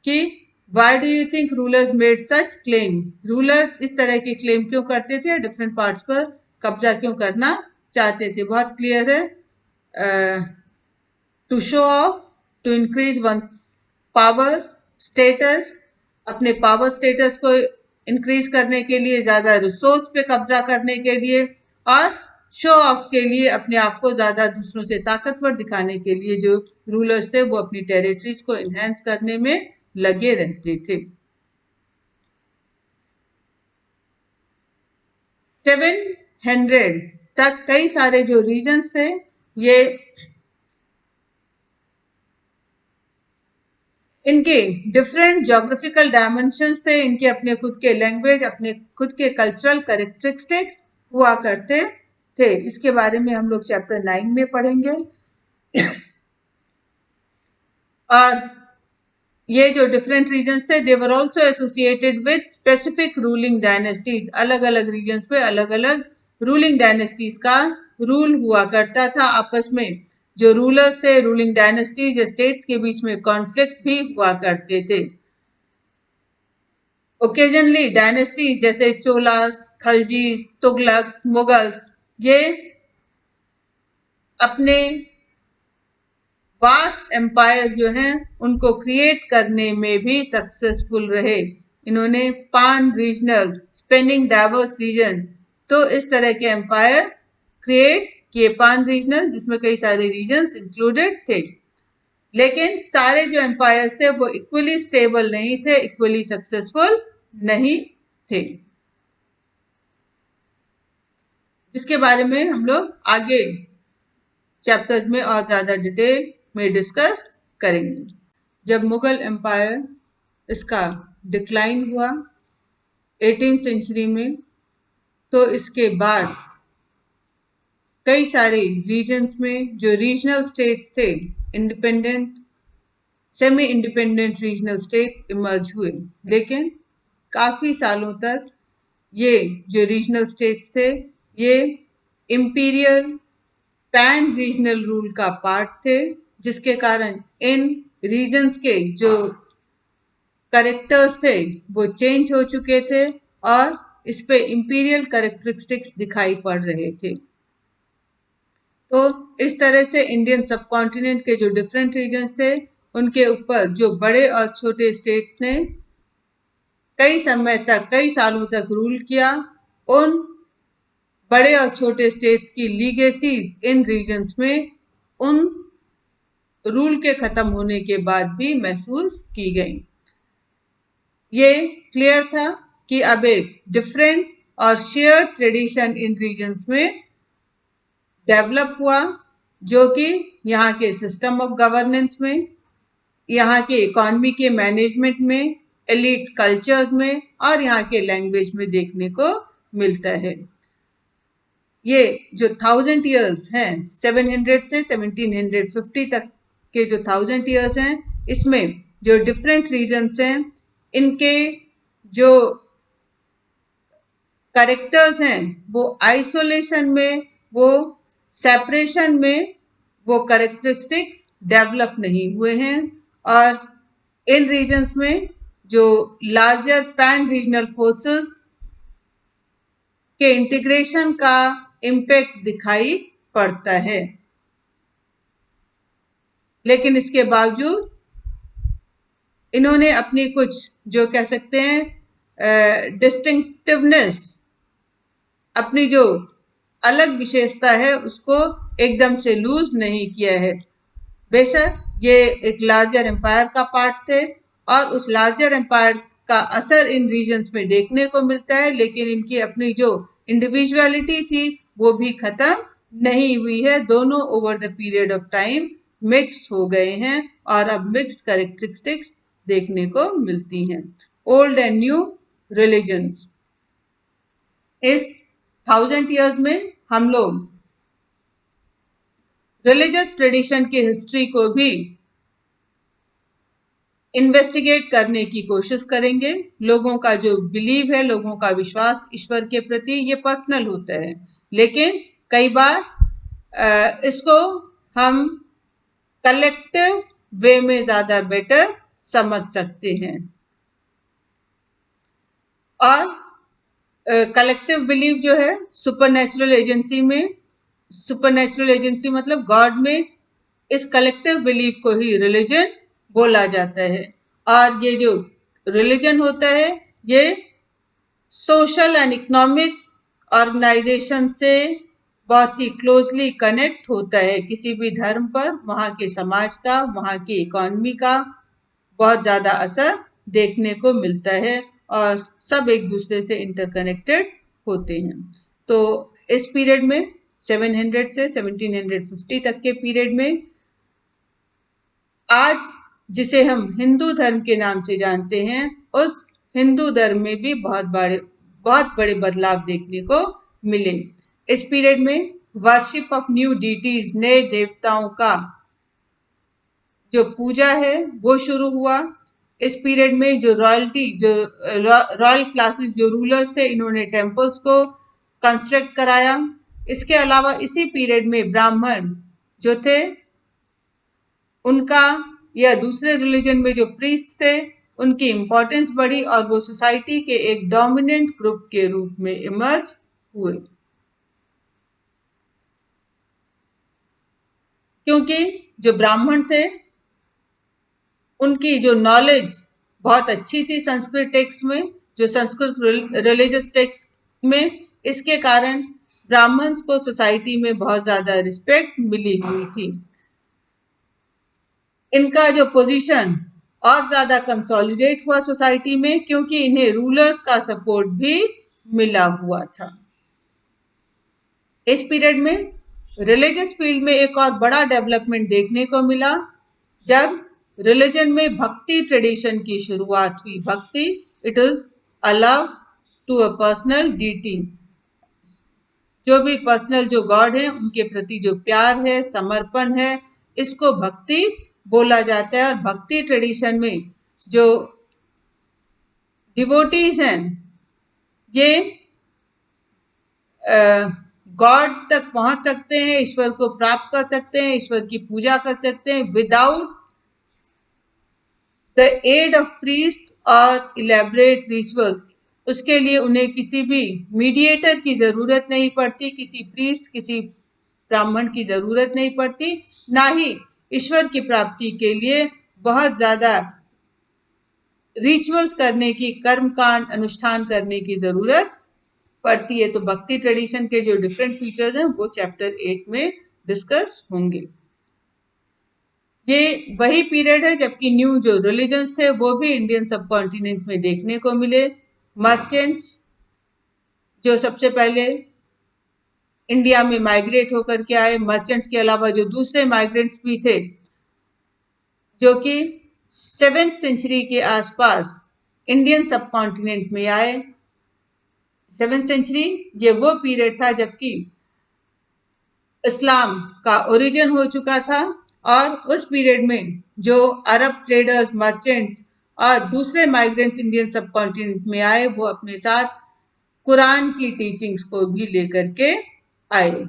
कि Why do you think rulers made such claim? Rulers इस तरह के क्लेम क्यों करते थे, डिफरेंट पार्ट्स पर कब्जा क्यों करना चाहते थे? बहुत क्लियर है, to show off, to increase one's power status, अपने पावर स्टेटस को इंक्रीज करने के लिए, ज्यादा रिसोर्स पे कब्जा करने के लिए, और शो ऑफ के लिए, अपने आप को ज्यादा दूसरों से ताकतवर दिखाने के लिए जो रूलर्स थे वो अपनी टेरिटरीज को इनहेंस करने में लगे रहते थे। 700 तक कई सारे जो रीजन्स थे ये इनके डिफरेंट ज्योग्राफिकल डायमेंशंस थे, इनके अपने खुद के लैंग्वेज, अपने खुद के कल्चरल कैरेक्टरिस्टिक्स हुआ करते थे। इसके बारे में हम लोग चैप्टर 9 में पढ़ेंगे। और ये जो डिफरेंट रीजन्स थे they were also associated with specific ruling dynasties. अलग अलग रीजन्स पे अलग अलग रूलिंग डायनेस्टीज का रूल हुआ करता था आपस में। जो रूलर्स थे, रूलिंग डायनेस्टीज या स्टेट्स के बीच में कॉन्फ्लिक्ट भी हुआ करते थे। ओकेजनली डायनेस्टीज जैसे चोलास, खलजीज, तुगलक्स, मुगल्स, ये अपने वास्ट एम्पायर जो हैं उनको क्रिएट करने में भी सक्सेसफुल रहे। इन्होंने पान रीजनल स्पेनिंग डाइवर्स रीजन, तो इस तरह के एम्पायर क्रिएट किए, पान रीजनल जिसमें कई सारे रीजन्स इंक्लूडेड थे। लेकिन सारे जो एम्पायर्स थे वो इक्वली स्टेबल नहीं थे, इक्वली सक्सेसफुल नहीं थे, जिसके बारे में हम लोग आगे चैप्टर्स में और ज्यादा डिटेल में डिस्कस करेंगे। जब मुगल एम्पायर इसका डिक्लाइन हुआ 18th सेंचुरी में, तो इसके बाद कई सारे रीजन्स में जो रीजनल स्टेट्स थे, independent, semi independent regional states emerge हुए। लेकिन काफी सालों तक ये जो रीजनल स्टेट्स थे ये इंपीरियल पैन रीजनल रूल का पार्ट थे, जिसके कारण इन रीजन्स के जो कैरेक्टर्स थे वो चेंज हो चुके थे और इस पे इंपीरियल कैरेक्टरिस्टिक्स दिखाई पड़ रहे थे। तो इस तरह से इंडियन सब कॉन्टिनेंट के जो डिफरेंट रीजन्स थे उनके ऊपर जो बड़े और छोटे स्टेट्स ने कई समय तक, कई सालों तक रूल किया, उन बड़े और छोटे स्टेट्स की लीगेसीज इन रीजन्स में उन रूल के खत्म होने के बाद भी महसूस की गई। ये क्लियर था कि अब एक डिफरेंट और शेयर ट्रेडिशन इन रीजन्स में डेवलप हुआ, जो कि यहाँ के सिस्टम ऑफ गवर्नेंस में, यहाँ के इकोनॉमी के मैनेजमेंट में, एलिट कल्चर्स में और यहाँ के लैंग्वेज में देखने को मिलता है। ये जो 1000 ईयर्स हैं, 700 से 1750 तक के जो 1000 ईयर्स हैं, इसमें जो डिफरेंट रीजन्स हैं इनके जो कैरेक्टर्स हैं वो आइसोलेशन में, वो सेपरेशन में वो कैरेक्टरिस्टिक्स डेवलप नहीं हुए हैं। और इन रीजन्स में जो लार्जर पैन रीजनल फोर्सेस के इंटीग्रेशन का इम्पैक्ट दिखाई पड़ता है। लेकिन इसके बावजूद इन्होंने अपनी कुछ जो कह सकते हैं डिस्टिंक्टिवनेस, अपनी जो अलग विशेषता है उसको एकदम से लूज नहीं किया है। बेशक ये एक लार्जर एम्पायर का पार्ट थे और उस लार्जर एम्पायर का असर इन रीजन्स में देखने को मिलता है, लेकिन इनकी अपनी जो इंडिविजुअलिटी थी वो भी खत्म नहीं हुई है। दोनों over the period of time mix हो गए हैं और अब मिक्स्ड कैरेक्टरिस्टिक्स देखने को मिलती हैं। ओल्ड एंड न्यू रिलीजन्स, इस 1000 ईयर्स में हम लोग रिलीजियस ट्रेडिशन की हिस्ट्री को भी इन्वेस्टिगेट करने की कोशिश करेंगे। लोगों का जो बिलीव है, लोगों का विश्वास ईश्वर के प्रति, ये पर्सनल होता है, लेकिन कई बार इसको हम कलेक्टिव वे में ज्यादा बेटर समझ सकते हैं। और कलेक्टिव बिलीव जो है सुपरनेचुरल एजेंसी में, सुपरनेचुरल एजेंसी मतलब गॉड में, इस कलेक्टिव बिलीव को ही रिलीजन बोला जाता है। और ये जो रिलीजन होता है ये सोशल एंड इकोनॉमिक ऑर्गेनाइजेशन से बहुत ही क्लोजली कनेक्ट होता है। किसी भी धर्म पर वहाँ के समाज का, वहाँ की इकोनॉमी का बहुत ज्यादा असर देखने को मिलता है और सब एक दूसरे से इंटरकनेक्टेड होते हैं। तो इस पीरियड में 700 से 1750 तक के पीरियड में आज जिसे हम हिंदू धर्म के नाम से जानते हैं, उस हिंदू धर्म में भी बहुत बड़े बदलाव देखने को मिले। इस पीरियड में वर्शिप ऑफ न्यू डीटीज, नए देवताओं का जो पूजा है वो शुरू हुआ। इस पीरियड में जो रॉयल्टी, जो रॉयल क्लासेस, जो रूलर्स थे, इन्होंने टेम्पल्स को कंस्ट्रक्ट कराया। इसके अलावा इसी पीरियड में ब्राह्मण जो थे उनका या दूसरे रिलीजन में जो प्रीस्ट थे उनकी इम्पोर्टेंस बढ़ी और वो सोसाइटी के एक डोमिनेंट ग्रुप के रूप में इमर्ज हुए, क्योंकि जो ब्राह्मण थे उनकी जो नॉलेज बहुत अच्छी थी संस्कृत टेक्स्ट में, जो संस्कृत रिलीजियस टेक्स्ट में, इसके कारण ब्राह्मण्स को सोसाइटी में बहुत ज्यादा रिस्पेक्ट मिली हुई थी। इनका जो पोजीशन और ज्यादा कंसोलिडेट हुआ सोसाइटी में क्योंकि इन्हें रूलर्स का सपोर्ट भी मिला हुआ था। इस पीरियड में रिलीजियस फील्ड में एक और बड़ा डेवलपमेंट देखने को मिला जब रिलीजन में भक्ति ट्रेडिशन की शुरुआत हुई। Bhakti, it is a love to a personal deity, जो भी पर्सनल जो गॉड है उनके प्रति जो प्यार है, समर्पण है, इसको भक्ति बोला जाता है। और भक्ति ट्रेडिशन में जो डिवोटीज हैं ये गॉड तक पहुंच सकते हैं, ईश्वर को प्राप्त कर सकते हैं, ईश्वर की पूजा कर सकते हैं without the aid of priest और इलेबरेट रिचुअल। उसके लिए उन्हें किसी भी मीडिएटर की जरूरत नहीं पड़ती, किसी प्रीस्ट, किसी ब्राह्मण की जरूरत नहीं पड़ती, ना ही ईश्वर की प्राप्ति के लिए बहुत ज्यादा रिचुअल्स करने की, कर्मकांड अनुष्ठान करने की जरूरत पड़ती है। तो भक्ति ट्रेडिशन के जो डिफरेंट फीचर्स हैं वो चैप्टर 8 में डिस्कस होंगे। ये वही पीरियड है जबकि न्यू जो रिलीजन्स थे वो भी इंडियन सब कॉन्टिनेंट में देखने को मिले। मर्चेंट्स जो सबसे पहले इंडिया में माइग्रेट होकर के आए, मर्चेंट्स के अलावा जो दूसरे माइग्रेंट्स भी थे जो कि 7th सेंचुरी के आसपास इंडियन सब कॉन्टिनेंट में आए। 7th सेंचुरी ये वो पीरियड था जबकि इस्लाम का ओरिजिन हो चुका था और उस पीरियड में जो अरब ट्रेडर्स, मर्चेंट्स और दूसरे माइग्रेंट्स इंडियन सब कॉन्टिनेंट में आए वो अपने साथ कुरान की टीचिंग्स को भी लेकर के आए।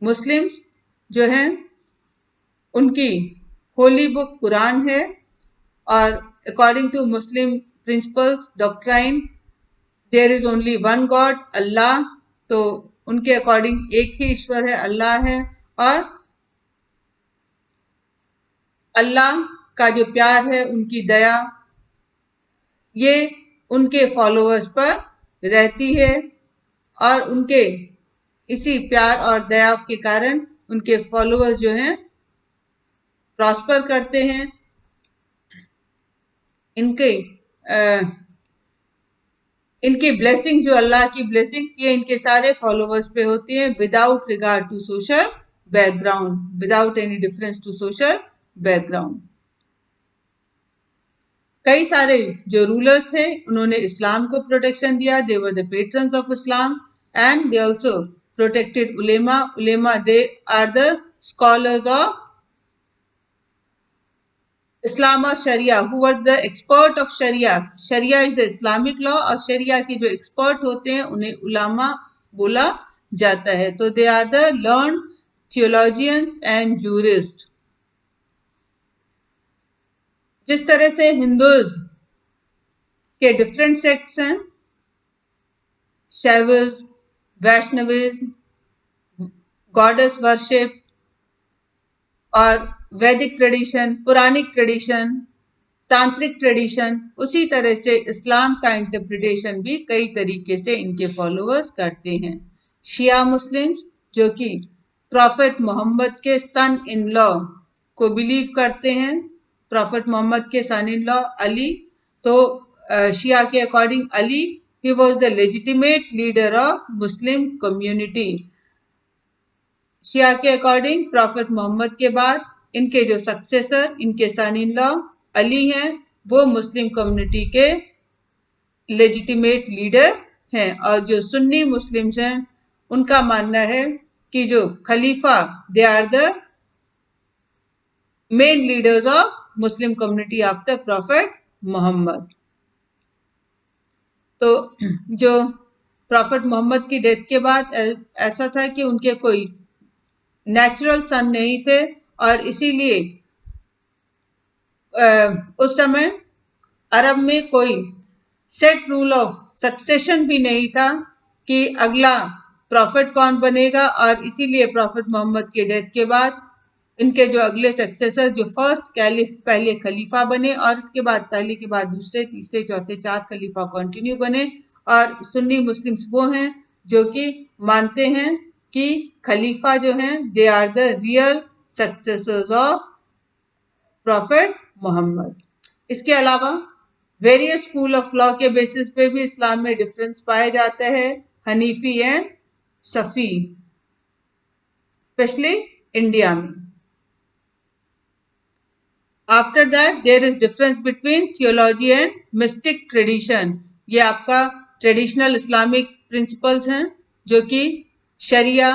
मुस्लिम्स जो हैं उनकी होली बुक कुरान है और according to Muslim principles doctrine there is only one God Allah. तो उनके अकॉर्डिंग एक ही ईश्वर है, अल्लाह है, और अल्लाह का जो प्यार है, उनकी दया, ये उनके फॉलोअर्स पर रहती है और उनके इसी प्यार और दया के कारण उनके फॉलोअर्स जो हैं प्रॉस्पर करते हैं। इनकी ब्लेसिंग, जो अल्लाह की ब्लेसिंग्स, ये इनके सारे फॉलोअर्स पे होती हैं without regard to social background, without any difference to social background. कई सारे जो रूलर्स थे उन्होंने इस्लाम को प्रोटेक्शन दिया, they were the patrons of Islam and they also protected ulema. Ulema they are the scholars of Islam और sharia, who were the expert of sharia. Sharia is the Islamic law और शरिया के जो एक्सपर्ट होते हैं उन्हें उलामा बोला जाता है। तो they are the learn theologians and jurist. जिस तरह से हिंदूज के डिफरेंट सेक्ट्स हैं, शैविज्म, वैष्णविज्म, गॉडेस वर्शिप और वैदिक ट्रेडिशन, पुरानिक ट्रेडिशन, तांत्रिक ट्रेडिशन, उसी तरह से इस्लाम का इंटरप्रिटेशन भी कई तरीके से इनके फॉलोअर्स करते हैं। शिया मुस्लिम्स जो कि प्रॉफेट मोहम्मद के सन इन लॉ को बिलीव करते हैं, प्रॉफेट मोहम्मद के सन इन लॉ अली। तो शिया के according Ali he was the legitimate leader of Muslim community. Shia के अकॉर्डिंग प्रॉफेट मोहम्मद के बाद इनके जो सक्सेसर, इनके सन इन लॉ अली हैं, वो मुस्लिम कम्युनिटी के लेजिटिमेट लीडर हैं। और जो सुन्नी मुस्लिम्स हैं उनका मानना है कि जो खलीफा, they are the main leaders of Muslim community after prophet Mohammed. तो जो प्रॉफेट मोहम्मद की डेथ के बाद ऐसा था कि उनके कोई नेचुरल सन नहीं थे और इसीलिए उस समय अरब में कोई सेट रूल ऑफ सक्सेशन भी नहीं था कि अगला प्रॉफिट कौन बनेगा, और इसीलिए प्रॉफिट मोहम्मद के डेथ के बाद इनके जो अगले सक्सेसर, जो फर्स्ट कैलिफ, पहले खलीफा बने और इसके बाद पहले के बाद दूसरे, तीसरे, चौथे, 4 खलीफा कंटिन्यू बने। और सुन्नी मुस्लिम्स वो हैं जो कि मानते हैं कि खलीफा जो हैं they are the real successors of prophet Muhammad. इसके अलावा वेरियस स्कूल ऑफ लॉ के बेसिस पे भी इस्लाम में डिफरेंस पाया जाता है, Hanafi and Shafi, specially India में। After that there is difference between theology and mystic tradition. ये आपका ट्रेडिशनल इस्लामिक प्रिंसिपल्स हैं जो कि शरिया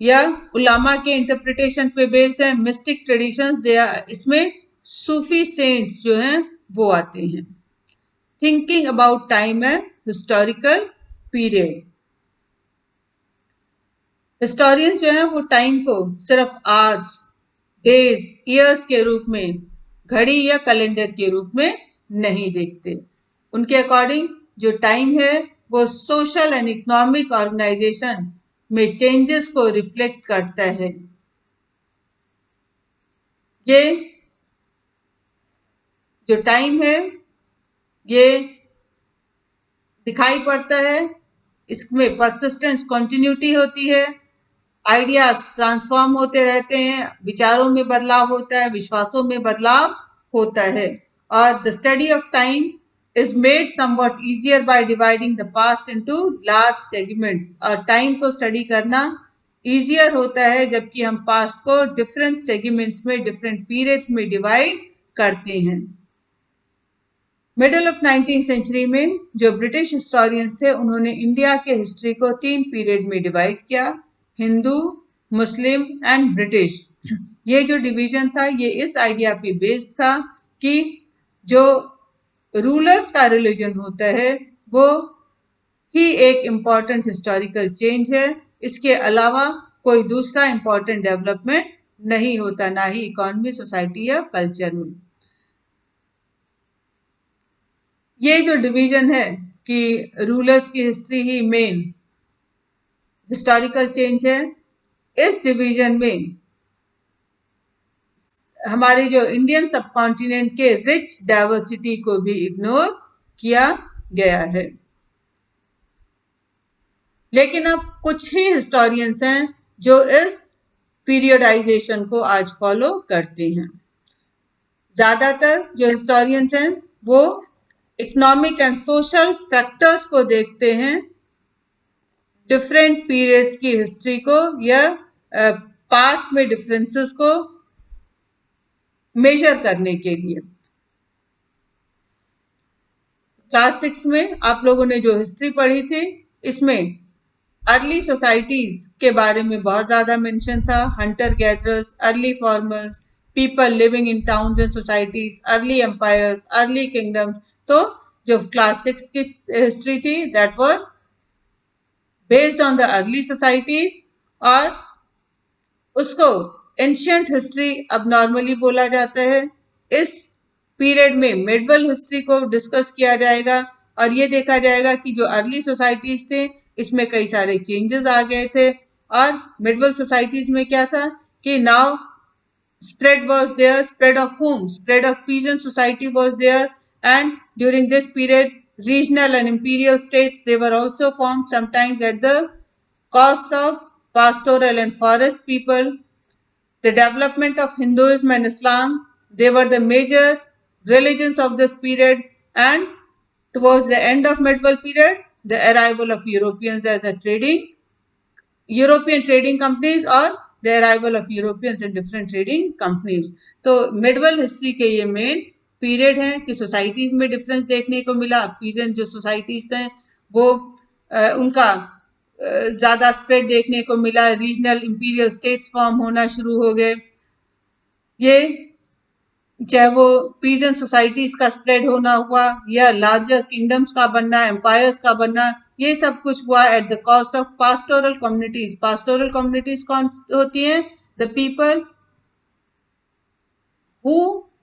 या उलामा के इंटरप्रिटेशन पे बेस्ड है। मिस्टिक ट्रेडिशन इसमें सूफी सेंट्स जो हैं वो आते हैं। Thinking about time and historical period. Historians जो हैं वो टाइम को सिर्फ आवर्स, डेज, ईयर्स के रूप में, घड़ी या कैलेंडर के रूप में नहीं देखते। उनके अकॉर्डिंग जो टाइम है वो सोशल एंड इकोनॉमिक ऑर्गेनाइजेशन में चेंजेस को रिफ्लेक्ट करता है। ये जो टाइम है ये दिखाई पड़ता है, इसमें परसिस्टेंस, कंटिन्यूटी होती है, आइडियाज ट्रांसफॉर्म होते रहते हैं, विचारों में बदलाव होता है, विश्वासों में बदलाव होता है। और the study of time is made somewhat easier by dividing the past into large segments। और टाइम को स्टडी करना easier होता है जबकि हम पास्ट को डिफरेंट सेगमेंट्स में, डिफरेंट पीरियड्स में डिवाइड करते हैं। मिडल ऑफ 19th सेंचुरी में जो ब्रिटिश हिस्टोरियंस थे उन्होंने इंडिया के हिस्ट्री को 3 पीरियड में डिवाइड किया, हिंदू, मुस्लिम एंड ब्रिटिश। ये जो डिवीजन था ये इस आइडिया पे बेस्ड था कि जो रूलर्स का रिलीजन होता है वो ही एक इम्पॉर्टेंट हिस्टोरिकल चेंज है, इसके अलावा कोई दूसरा इम्पॉर्टेंट डेवलपमेंट नहीं होता, ना ही इकोनॉमी, सोसाइटी या कल्चर में। ये जो डिवीजन है कि रूलर्स की हिस्ट्री ही मेन हिस्टोरिकल चेंज है, इस डिवीजन में हमारे जो इंडियन सब कॉन्टिनेंट के रिच डाइवर्सिटी को भी इग्नोर किया गया है। लेकिन अब कुछ ही हिस्टोरियंस हैं जो इस पीरियडाइजेशन को आज फॉलो करते हैं। ज्यादातर जो हिस्टोरियंस हैं वो इकोनॉमिक एंड सोशल फैक्टर्स को देखते हैं डिफरेंट पीरियड्स की हिस्ट्री को या पास्ट में डिफरेंसेस को मेजर करने के लिए। क्लास 6 में आप लोगों ने जो हिस्ट्री पढ़ी थी इसमें अर्ली सोसाइटीज के बारे में बहुत ज्यादा मेंशन था, hunter gatherers, early farmers, people living in towns and societies, early empires, early kingdoms. तो जो क्लास 6 की हिस्ट्री थी that was based on the early societies, और उसको एंशियंट हिस्ट्री अब नॉर्मली बोला जाता है। इस पीरियड में मिडवल हिस्ट्री को डिस्कस किया जाएगा और ये देखा जाएगा कि जो अर्ली सोसाइटीज थे इसमें कई सारे चेंजेस आ गए थे। और मिडवल सोसाइटीज में क्या था कि now spread was there, spread of whom? Spread of peasant society was there, and during this period regional and imperial states they were also formed, sometimes at the cost of pastoral and forest people. The development of Hinduism and Islam, they were the major religions of this period, and towards the end of medieval period the arrival of Europeans as a European trading companies or the arrival of Europeans in different trading companies। तो मिडवल हिस्ट्री के ये मेन पीरियड है कि सोसाइटीज में डिफरेंस देखने को मिला। पीजेंट जो सोसाइटीज हैं वो उनका ज्यादा स्प्रेड देखने को मिला, रीजनल इंपीरियल स्टेट्स फॉर्म होना शुरू हो गए। ये चाहे वो पीजेंट सोसाइटीज का स्प्रेड होना हुआ या लार्जर किंगडम्स का बनना, एम्पायर्स का बनना, ये सब कुछ हुआ at the cost of pastoral communities. Pastoral communities कौन होती हैं? The people who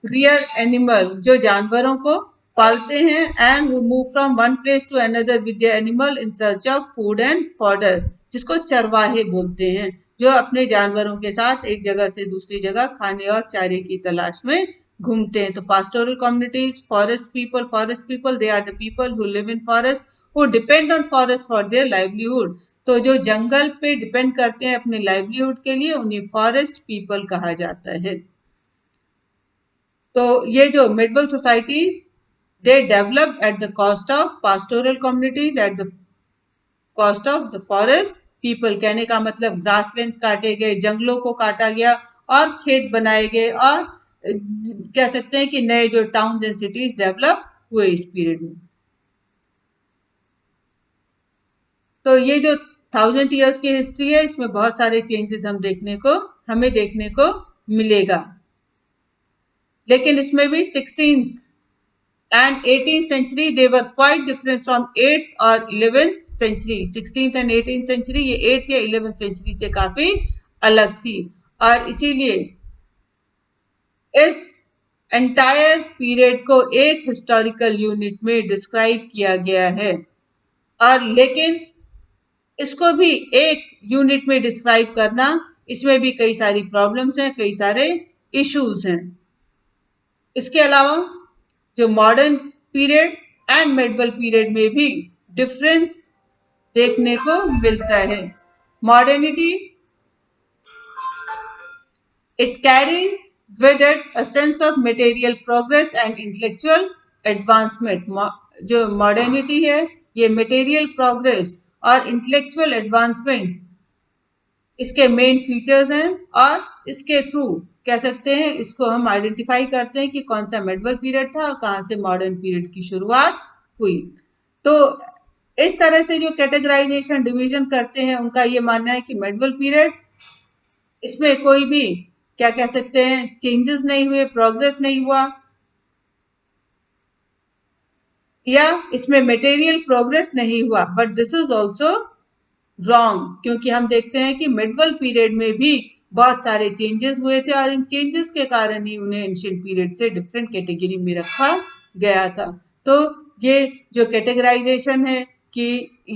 rear animal, जो जानवरों को पालते हैं, एंड वो move from one place to another with the animal in search of food and fodder, जिसको चरवाहे बोलते हैं, जो अपने जानवरों के साथ एक जगह से दूसरी जगह खाने और चारे की तलाश में घूमते हैं। तो pastoral communities, forest people they are the people who live in forest who depend on forest for their livelihood. तो जो जंगल पे डिपेंड करते हैं अपने लाइवलीहुड के लिए, उन्हें फॉरेस्ट पीपल कहा जाता है। तो ये जो medieval societies, they developed eight the cost of pastoral communities eight the cost of the forest people. कहने का मतलब ग्रासलैंड्स काटे गए, जंगलों को काटा गया और खेत बनाए गए, और कह सकते हैं कि नए जो टाउन्स एंड सिटीज डेवलप हुए इस पीरियड में। तो ये जो 1000 ईयर्स की हिस्ट्री है, इसमें बहुत सारे चेंजेस हमें देखने को मिलेगा। लेकिन इसमें भी 16th and 18th century they were quite different from 8th और 11th century। 16th and 18th century ये 8th या 11th century से काफी अलग थी, और इसीलिए इस एंटायर पीरियड को एक हिस्टोरिकल यूनिट में डिस्क्राइब किया गया है। और लेकिन इसको भी एक यूनिट में डिस्क्राइब करना, इसमें भी कई सारी प्रॉब्लम्स हैं, कई सारे इश्यूज हैं। इसके अलावा जो modern period and medieval period में भी डिफरेंस देखने को मिलता है। Modernity, it carries with it a sense of material progress and intellectual advancement. जो मॉडर्निटी है, ये मटेरियल प्रोग्रेस और इंटेलेक्चुअल एडवांसमेंट इसके मेन फीचर्स हैं, और इसके थ्रू कह सकते हैं, इसको हम आइडेंटिफाई करते हैं कि कौन सा मेडिवल पीरियड था और कहाँ से मॉडर्न पीरियड की शुरुआत हुई। तो इस तरह से जो कैटेगराइजेशन डिवीजन करते हैं, उनका ये मानना है कि मेडिवल पीरियड, इसमें कोई भी क्या कह सकते हैं, चेंजेस नहीं हुए, प्रोग्रेस नहीं हुआ, या इसमें मटेरियल प्रोग्रेस नहीं हुआ। But this is also wrong, क्योंकि हम देखते हैं कि मिडवल पीरियड में भी बहुत सारे चेंजेस हुए थे, और इन चेंजेस के कारण ही उन्हें एंशिएंट पीरियड से डिफरेंट कैटेगरी में रखा गया था। तो ये जो कैटेगराइजेशन है कि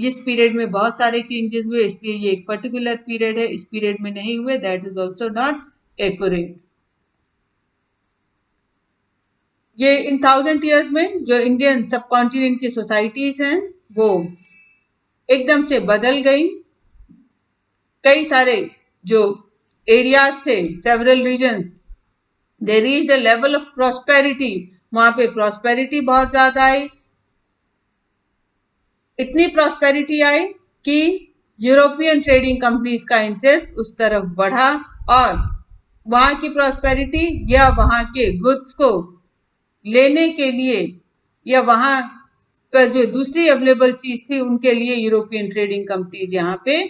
इस पीरियड में बहुत सारे चेंजेस हुए, इसलिए ये एक पर्टिकुलर पीरियड है, इस पीरियड में नहीं हुए, that is also not accurate. ये इन 1000 ईयर्स में जो इंडियन सब कॉन्टिनेंट की सोसाइटीज हैं, वो एकदम से बदल गई। कई सारे जो एरियाज थे, several regions, they reach the level of prosperity, वहां पे प्रॉस्पेरिटी बहुत ज्यादा आई। इतनी प्रॉस्पेरिटी आई कि यूरोपियन ट्रेडिंग कंपनीज का इंटरेस्ट उस तरफ बढ़ा, और वहां की प्रॉस्पेरिटी या वहां के गुड्स को लेने के लिए, या वहां पर जो दूसरी अवेलेबल चीज थी उनके लिए यूरोपियन ट्रेडिंग कंपनीज यहाँ पे